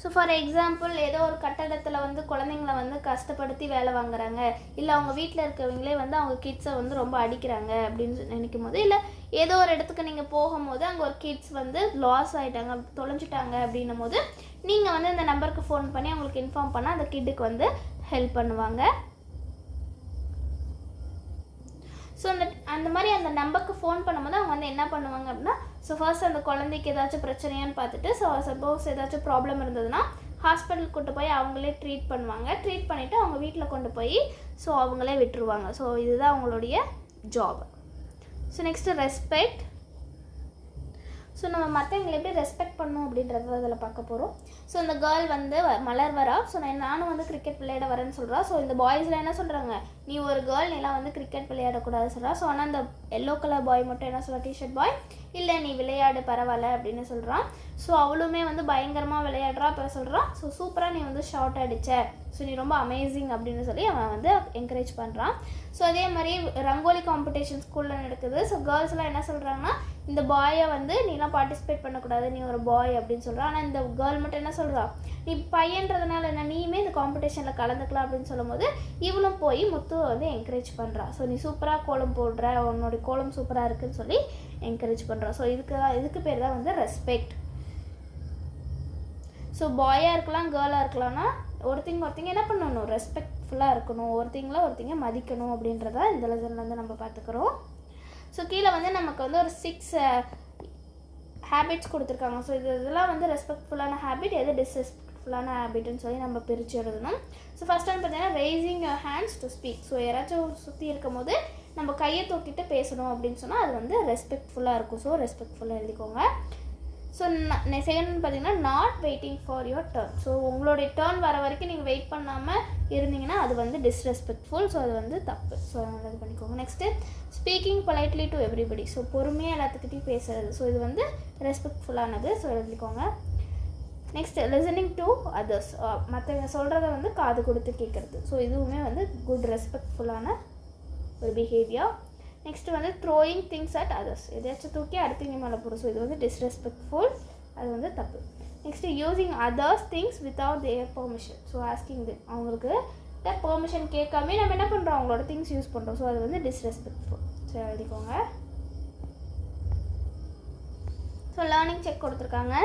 ஸோ ஃபார் எக்ஸாம்பிள், ஏதோ ஒரு கட்டடத்தில் வந்து குழந்தைங்கள வந்து கஷ்டப்படுத்தி வேலை வாங்குறாங்க, இல்லை அவங்க வீட்டில் இருக்கிறவங்களே வந்து அவங்க கிட்ஸை வந்து ரொம்ப அடிக்கிறாங்க அப்படின்னு நினைக்கும் போது, இல்லை ஏதோ ஒரு இடத்துக்கு நீங்கள் போகும்போது அங்கே ஒரு கிட்ஸ் வந்து லாஸ் ஆகிட்டாங்க, தொலைஞ்சிட்டாங்க அப்படின்னும் போது நீங்கள் வந்து இந்த நம்பருக்கு ஃபோன் பண்ணி அவங்களுக்கு இன்ஃபார்ம் பண்ணால் அந்த கிட்டுக்கு வந்து ஹெல்ப் பண்ணுவாங்க. ஸோ அந்த மாதிரி அந்த நம்பருக்கு ஃபோன் பண்ணும்போது அவங்க வந்து என்ன பண்ணுவாங்க அப்படின்னா, ஸோ ஃபர்ஸ்ட் அந்த குழந்தைக்கு ஏதாச்சும் பிரச்சனையான்னு பார்த்துட்டு, ஸோ சப்போஸ் ஏதாச்சும் ப்ராப்ளம் இருந்ததுன்னா ஹாஸ்பிட்டலுக்கு கொண்டு போய் அவங்களே ட்ரீட் பண்ணுவாங்க. ட்ரீட் பண்ணிவிட்டு அவங்க வீட்டில் கொண்டு போய் ஸோ அவங்களே விட்டுருவாங்க. ஸோ இதுதான் அவங்களுடைய job. So next respect. So நம்ம மற்றவங்களை எப்படி ரெஸ்பெக்ட் பண்ணணும் அப்படின்றத அதில் பார்க்க போகிறோம். ஸோ இந்த கேர்ள் வந்து மலர் வரா, ஸோ நானும் வந்து கிரிக்கெட் விளையாட வரேன்னு சொல்கிறா. ஸோ இந்த பாய்ஸில் என்ன சொல்கிறாங்க, நீ ஒரு கேர்ள் நீலாம் வந்து கிரிக்கெட் விளையாடக்கூடாது சொல்கிறா. ஸோ ஆனால் அந்த எல்லோ கலர் பாய் மட்டும் என்ன சொல்கிறா, டிஷர்ட் பாய், இல்லை நீ விளையாடு பரவாயில்ல அப்படின்னு சொல்கிறான். ஸோ அவளுமே வந்து பயங்கரமாக விளையாடுறா. அப்போ சொல்கிறான், ஸோ சூப்பராக நீ வந்து ஷார்ட் அடிச்ச, ஸோ நீ ரொம்ப அமேசிங் அப்படின்னு சொல்லி அவன் வந்து என்கரேஜ் பண்ணுறான். ஸோ அதே மாதிரி ரங்கோலி காம்படிஷன் ஸ்கூலில் நடக்குது. ஸோ கேர்ள்ஸ்லாம் என்ன சொல்கிறாங்கன்னா, இந்த பாயை வந்து நீலாம் பார்ட்டிசிபேட் பண்ணக்கூடாது, நீ ஒரு பாய் அப்படின்னு சொல்கிறான். ஆனால் இந்த கேர்ள் மட்டும் என்ன சொல்கிறா, நீ பையன்றதுனால என்ன நீயுமே இந்த காம்படிஷனில் கலந்துக்கலாம் அப்படின்னு சொல்லும் போது இவளும் போய் முத்துவை வந்து என்கரேஜ் பண்ணுறா. ஸோ நீ சூப்பராக கோலம் போடுற, உன்னோட கோலம் சூப்பராக இருக்குதுன்னு சொல்லி என்கரேஜ் பண்ணுறா. ஸோ இதுக்கு பேர் தான் வந்து ரெஸ்பெக்ட். ஸோ பாயாக இருக்கலாம் கேர்ளாக இருக்கலாம்னா ஒருத்தங்க என்ன பண்ணணும், ரெஸ்பெக்ட்ஃபுல்லாக இருக்கணும், ஒருத்தங்க மதிக்கணும் அப்படின்றத இந்த லெசனில் வந்து நம்ம பார்த்துக்கிறோம். ஸோ கீழே வந்து நமக்கு வந்து ஒரு 6 ஹேபிட்ஸ் கொடுத்துருக்காங்க. ஸோ இதெல்லாம் வந்து ரெஸ்பெக்ட்ஃபுல்லான ஹேபிட், எது டிஸ்ரெஸ்பெக்ட்ஃபுல்லான ஹேபிட்னு சொல்லி நம்ம பிரித்து எழுதணும். ஸோ ஃபஸ்ட் வந்து பார்த்தீங்கன்னா raising your hands to speak. So யாராச்சும் சுற்றி இருக்கும் போது நம்ம கையை தூக்கிட்டு பேசணும் அப்படின்னு சொன்னால் அது வந்து ரெஸ்பெக்ட்ஃபுல்லாக இருக்கும். ஸோ ரெஸ்பெக்ட்ஃபுல்லாக எழுதிக்கோங்க. ஸோ செகண்ட் பார்த்தீங்கன்னா not waiting for your turn. So உங்களுடைய டர்ன் வர வரைக்கும் நீங்கள் வெயிட் பண்ணாமல் இருந்தீங்கன்னா அது வந்து டிஸ்ரெஸ்பெக்ட்ஃபுல். ஸோ அது வந்து தப்பு. ஸோ அது பண்ணிக்கோங்க. Next speaking politely to everybody. So பொறுமையாக எல்லாத்துக்கிட்டையும் பேசுறது. ஸோ இது வந்து ரெஸ்பெக்ட்ஃபுல்லானது. ஸோ எழுதிக்கோங்க. Next listening to others. மற்றவங்க சொல்கிறத வந்து காது கொடுத்து கேட்குறது. ஸோ இதுவுமே வந்து குட் ரெஸ்பெக்ட்ஃபுல்லான ஒரு பிஹேவியர். நெக்ஸ்ட் வந்து த்ரோயிங் திங்ஸ் அட் அதர்ஸ். எதாச்சும் தூக்கி அடுத்தவங்க மேலே போடும். ஸோ இது வந்து டிஸ்ரெஸ்பெக்ட்ஃபுல், அது வந்து தப்பு. Next using others things without their permission. So asking them, அவங்களுக்கு பெர்மிஷன் கேட்காம நம்ம என்ன பண்ணுறோம், அவங்களோட திங்ஸ் யூஸ் பண்ணுறோம். ஸோ அது வந்து டிஸ்ரெஸ்பெக்ட்ஃபுல். ஸோ எழுதிக்கோங்க. ஸோ லேர்னிங் செக் கொடுத்துருக்காங்க.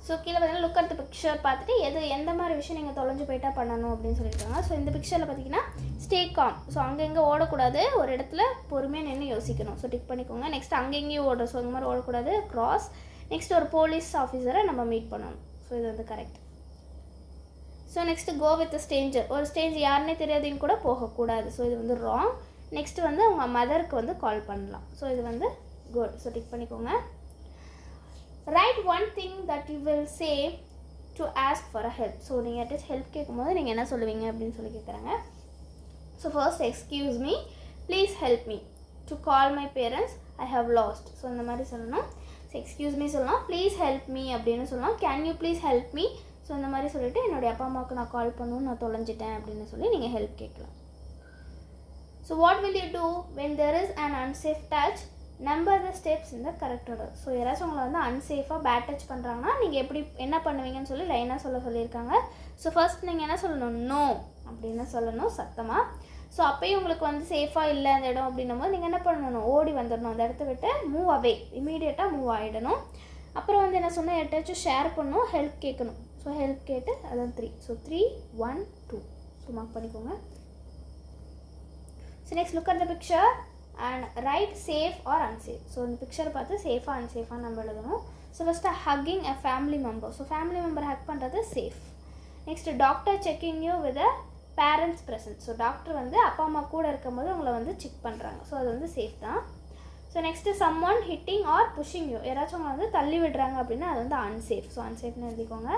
ஸோ கீழே பார்த்தீங்கன்னா லுக் அட் த பிக்சர் பார்த்துட்டு எந்த மாதிரி விஷயம் நீங்கள் தொலைஞ்சு போயிட்டா பண்ணணும் அப்படின்னு சொல்லியிருக்காங்க. ஸோ இந்த பிக்சரில் பார்த்தீங்கன்னா ஸ்டே காம். ஸோ அங்கங்கே ஓடக்கூடாது, ஒரு இடத்துல பொறுமையாக நின்று யோசிக்கணும். ஸோ டிக் பண்ணிக்கோங்க. நெக்ஸ்ட் அங்கங்கேயும் ஓடுற. ஸோ இந்த மாதிரி ஓடக்கூடாது, கிராஸ். நெக்ஸ்ட் ஒரு போலீஸ் ஆஃபீஸரை நம்ம மீட் பண்ணணும். ஸோ இது வந்து correct. So next go with stranger. ஒரு ஸ்ட்ரேஞ்சர் யாருன்னே தெரியாதையும் கூட போகக்கூடாது. ஸோ இது வந்து ராங். நெக்ஸ்ட் வந்து உங்கள் மதருக்கு வந்து கால் பண்ணலாம். ஸோ இது வந்து குட். ஸோ டிக் பண்ணிக்கோங்க. Right one thing that you will say to ask for a help. So நீங்கள் யார்ட்டாச்சும் ஹெல்ப் கேட்கும்போது நீங்கள் என்ன சொல்லுவீங்க அப்படின்னு சொல்லி கேட்குறாங்க. So first excuse me, please help me to call my parents, I have lost. So இந்த மாதிரி சொல்லணும். ஸோ எக்ஸ்கியூஸ் மீ சொல்லலாம், ப்ளீஸ் ஹெல்ப் மீ அப்படின்னு சொல்லலாம், can you please help me. So இந்த மாதிரி சொல்லிவிட்டு என்னுடைய அப்பா அம்மாவுக்கு நான் கால் பண்ணணும், நான் தொலைஞ்சிட்டேன் அப்படின்னு சொல்லி நீங்கள் ஹெல்ப் கேட்கலாம். So what will you do when there is an unsafe touch, number the steps இந்த கரெக்ட் ஆர்டர். ஸோ யாராச்சும் உங்களை வந்து அன்சேஃபாக பேட் டச் பண்ணுறாங்கன்னா நீங்கள் எப்படி என்ன பண்ணுவீங்கன்னு சொல்லி லைனாக சொல்லியிருக்காங்க. ஸோ ஃபர்ஸ்ட் நீங்கள் என்ன சொல்லணும், நோ அப்படின்னு சொல்லணும் சத்தமாக. ஸோ அப்போயும் உங்களுக்கு வந்து சேஃபாக இல்லை அந்த இடம் அப்படின்னும் போது நீங்கள் என்ன பண்ணணும், ஓடி வந்துடணும், அந்த இடத்த விட்டு மூவ் அவே, இமீடியட்டாக மூவ் ஆகிடணும். அப்புறம் வந்து என்ன சொன்னால் யார்ட்டாச்சும் ஷேர் பண்ணணும், ஹெல்ப் கேட்கணும். ஸோ ஹெல்ப் கேட்டு அதான் 3. ஸோ 3, 1, 2. ஸோ மார்க் பண்ணிக்கோங்க. So next look at the picture and write safe or unsafe. So இந்த பிக்சரை பார்த்து சேஃபாக அன்சேஃபாக நம்ம எழுதணும். ஸோ first hugging a family member. So family member hug பண்ணுறது safe. Next doctor checking you with a parents present. So doctor வந்து அப்பா அம்மா கூட இருக்கும்போது உங்களை வந்து செக் பண்ணுறாங்க. ஸோ அது வந்து சேஃப் தான். So next someone hitting or pushing you. யாராச்சும் உங்களை வந்து தள்ளி விடுறாங்க அப்படின்னா அது வந்து அன்சேஃப். ஸோ அன்சேஃப்னு எழுதிக்கோங்க.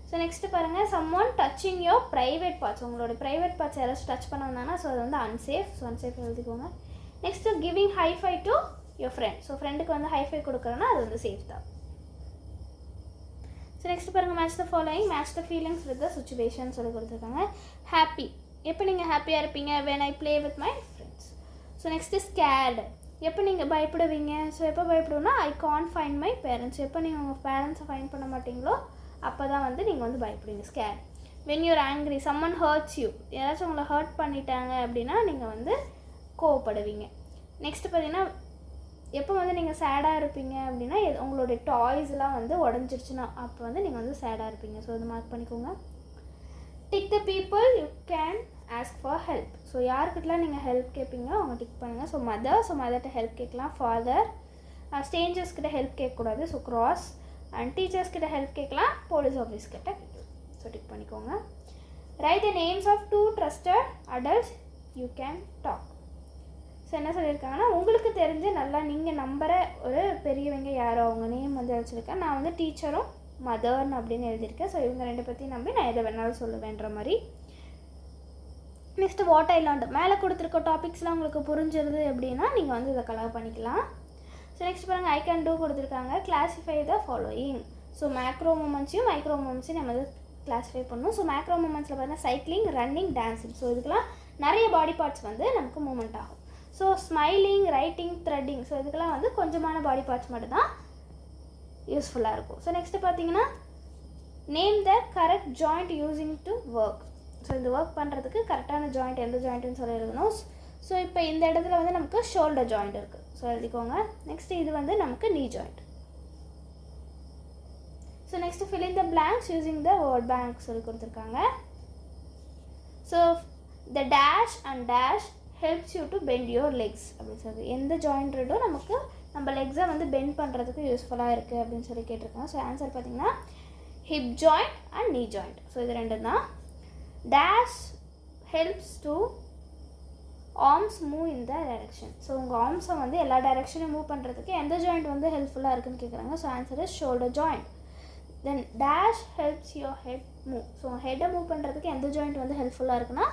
ஸோ நெக்ஸ்ட்டு பாருங்கள், someone touching your private parts. உங்களோட ப்ரைவேட் பார்ட்ஸ் யாராச்சும் டச் பண்ண வந்தாங்கன்னா ஸோ அது வந்து அன்சேஃப். ஸோ அன்சேஃப் எழுதிக்கோங்க. Next giving high five to your friend. So ஃப்ரெண்டுக்கு வந்து ஹைஃபை கொடுக்குறோன்னா அது வந்து சேஃப் தான். ஸோ நெக்ஸ்ட் பாருங்கள், match the following, match the feelings with the situation சொல்லி கொடுத்துருக்காங்க. ஹாப்பி, எப்போ நீங்கள் ஹாப்பியாக இருப்பீங்க, when I play with my friends. So next scared, எப்போ நீங்கள் பயப்படுவீங்க. ஸோ எப்போ பயப்படுவோன்னா I can't find my parents. எப்போ நீங்கள் உங்கள் பேரண்ட்ஸை ஃபைண்ட் பண்ண மாட்டீங்களோ அப்போ தான் வந்து நீங்கள் வந்து பயப்படுவீங்க. Scare. When you're angry, someone hurts you. யாராச்சும் உங்களை ஹர்ட் பண்ணிட்டாங்க அப்படின்னா நீங்கள் வந்து கோவப்படுவீங்க. நெக்ஸ்ட்டு பார்த்தீங்கன்னா எப்போ வந்து நீங்கள் சேடாக இருப்பீங்க அப்படின்னா உங்களுடைய டாய்ஸ்லாம் வந்து உடஞ்சிருச்சுன்னா அப்போ வந்து நீங்கள் வந்து சேடாக இருப்பீங்க. ஸோ இது மார்க் பண்ணிக்கோங்க. Tick the people you can ask for help. So யாருக்கிட்டலாம் நீங்கள் ஹெல்ப் கேட்பீங்க அவங்க டிக் பண்ணுங்கள். ஸோ மதர்கிட்ட ஹெல்ப் கேட்கலாம். ஃபாதர். ஸ்ட்ரேஞ்சர்ஸ் கிட்ட ஹெல்ப் கேட்கக்கூடாது. So cross. அண்ட் டீச்சர்ஸ் கிட்ட ஹெல்ப் கேட்கலாம், போலீஸ் ஆஃபீஸ் கிட்ட கேட்கலாம். ஸோ டிக் பண்ணிக்கோங்க. Write the names of 2 trusted adults you can talk. So என்ன சொல்லியிருக்காங்கன்னா உங்களுக்கு தெரிஞ்ச நல்லா நீங்கள் நம்புகிற ஒரு பெரியவங்க யாரோ அவங்க நேம் வந்து வச்சுருக்கேன். நான் வந்து டீச்சரும் மதர்னு அப்படின்னு எழுதியிருக்கேன். ஸோ இவங்க 2 பற்றி நம்பி நான் எதை வேணாலும் சொல்லுவேன்ற மாதிரி. நெக்ஸ்ட்டு வாட் ஐ லேர்ன்ட் மேலே கொடுத்துருக்க டாபிக்ஸ்லாம் உங்களுக்கு புரிஞ்சிருது அப்படின்னா நீங்கள் வந்து இதை கலர் பண்ணிக்கலாம். ஸோ நெக்ஸ்ட் பாருங்கள் ஐ கேன் டூ கொடுத்துருக்காங்க. Classify the following. So macro மூமெண்ட்ஸையும் மைக்ரோ மூமெண்ட்ஸையும் நம்ம வந்து கிளாஸிஃபை பண்ணணும். ஸோ மேக்ரோ மூமெண்ட்ஸில் பார்த்தீங்கன்னா சைக்கிளிங், ரன்னிங், டான்ஸிங். ஸோ இதுக்கெல்லாம் நிறைய பாடி பார்ட்ஸ் வந்து நமக்கு மூமெண்ட் ஆகும். So smiling, writing, threading. So இதுக்கெல்லாம் வந்து கொஞ்சமான பாடி பார்ட்ஸ் மட்டும்தான் யூஸ்ஃபுல்லாக இருக்கும். ஸோ நெக்ஸ்ட்டு பார்த்தீங்கன்னா name the correct joint using to work. So இந்த ஒர்க் பண்ணுறதுக்கு கரெக்டான ஜாயிண்ட் எந்த ஜாயிண்ட்டுன்னு சொல்லி எழுதணும். ஸோ இப்போ இந்த இடத்துல வந்து நமக்கு ஷோல்டர் ஜாயிண்ட் இருக்குது. ஸோ எழுதிக்கோங்க. நெக்ஸ்ட்டு இது வந்து நமக்கு நீ joint. So next fill in the blanks using the word bank சொல்லி கொடுத்துருக்காங்க. So the dash and dash helps you to bend your legs அப்படின்னு சொல்லி எந்த ஜாயிண்ட் ரெண்டோ நமக்கு நம்ம லெக்ஸை வந்து பெண்ட் பண்ணுறதுக்கு யூஸ்ஃபுல்லாக இருக்குது அப்படின்னு சொல்லி கேட்டிருக்காங்க. ஸோ ஆன்சர் பார்த்தீங்கன்னா ஹிப் ஜாயிண்ட் அண்ட் நீ ஜாயிண்ட். ஸோ இது ரெண்டும் தான். Dash helps to arms move in the direction. So உங்கள் ஆர்ம்ஸை வந்து எல்லா டைரெக்ஷனையும் மூவ் பண்ணுறதுக்கு எந்த ஜாயிண்ட் வந்து ஹெல்ப்ஃபுல்லாக இருக்குன்னு கேட்குறாங்க. So answer is shoulder joint. Then dash helps your head move. So ஹெட்டை மூவ் பண்ணுறதுக்கு எந்த ஜாயிண்ட் வந்து ஹெல்ப்ஃபுல்லாக இருக்குன்னா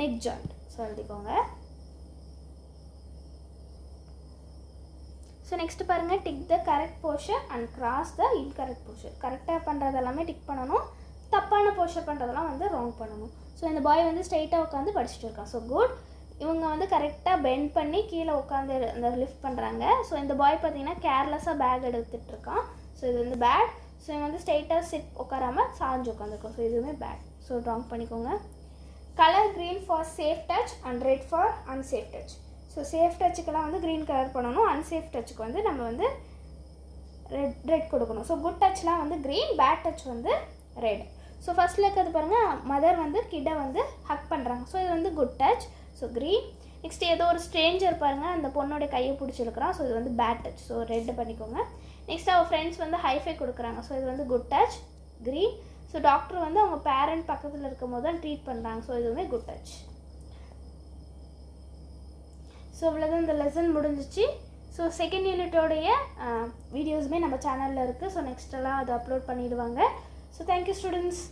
நெக் ஜாயிண்ட். ஸோ எழுதிக்கோங்க. ஸோ நெக்ஸ்ட் பாருங்கள் tick the correct portion and cross the incorrect portion. கரெக்டாக பண்ணுறது எல்லாமே டிக் பண்ணணும், தப்பான போர்ஷன் பண்ணுறதெல்லாம் வந்து ராங் பண்ணணும். ஸோ இந்த பாய் வந்து ஸ்ட்ரைட்டாக உட்காந்து படிச்சுட்டு இருக்கான். So good. இவங்க வந்து கரெக்டாக பெண்ட் பண்ணி கீழே உட்காந்து அந்த லிஃப்ட் பண்ணுறாங்க. ஸோ இந்த பாய் பார்த்தீங்கன்னா கேர்லெஸ்ஸாக பேக் எடுத்துகிட்டு இருக்கான். ஸோ இது வந்து பேட். ஸோ இவங்க வந்து ஸ்ட்ரைட்டாக சிட் உட்காராமல் சாஞ்சு உட்காந்துருக்கோம். ஸோ இதுவுமே பேட். ஸோ ராங் பண்ணிக்கோங்க. Colour green for safe touch and red for unsafe touch. So safe டச்சுக்கெல்லாம் வந்து க்ரீன் கலர் பண்ணணும். அன்சேஃப் டச்சுக்கு வந்து நம்ம வந்து ரெட் கொடுக்கணும். ஸோ குட் டச்லாம் வந்து க்ரீன், பேட் டச் வந்து ரெட். ஸோ ஃபஸ்ட்டில் இருக்கிறது பாருங்கள், மதர் வந்து கிட்டை வந்து ஹக் பண்ணுறாங்க. ஸோ இது வந்து good touch. So green. Next ஏதோ ஒரு ஸ்ட்ரேஞ்சர் பாருங்கள் அந்த பொண்ணோட கையை பிடிச்சிருக்கிறான். ஸோ இது வந்து பேட் டச். ஸோ ரெட் பண்ணிக்கோங்க. நெக்ஸ்ட் அவர் ஃப்ரெண்ட்ஸ் வந்து ஹைஃபை கொடுக்குறாங்க. ஸோ இது வந்து good touch, green. So doctor வந்து அவங்க பேரண்ட் பக்கத்தில் இருக்கும் போது தான் ட்ரீட் பண்ணுறாங்க. ஸோ இதுவுமே குட் டச். ஸோ இவ்வளோதான் இந்த லெசன் முடிஞ்சிச்சு. ஸோ செகண்ட் யூனிட்டோடைய வீடியோஸுமே நம்ம சேனலில் இருக்குது. ஸோ நெக்ஸ்ட்டெல்லாம் அதை அப்லோட் பண்ணிடுவாங்க. So thank you students.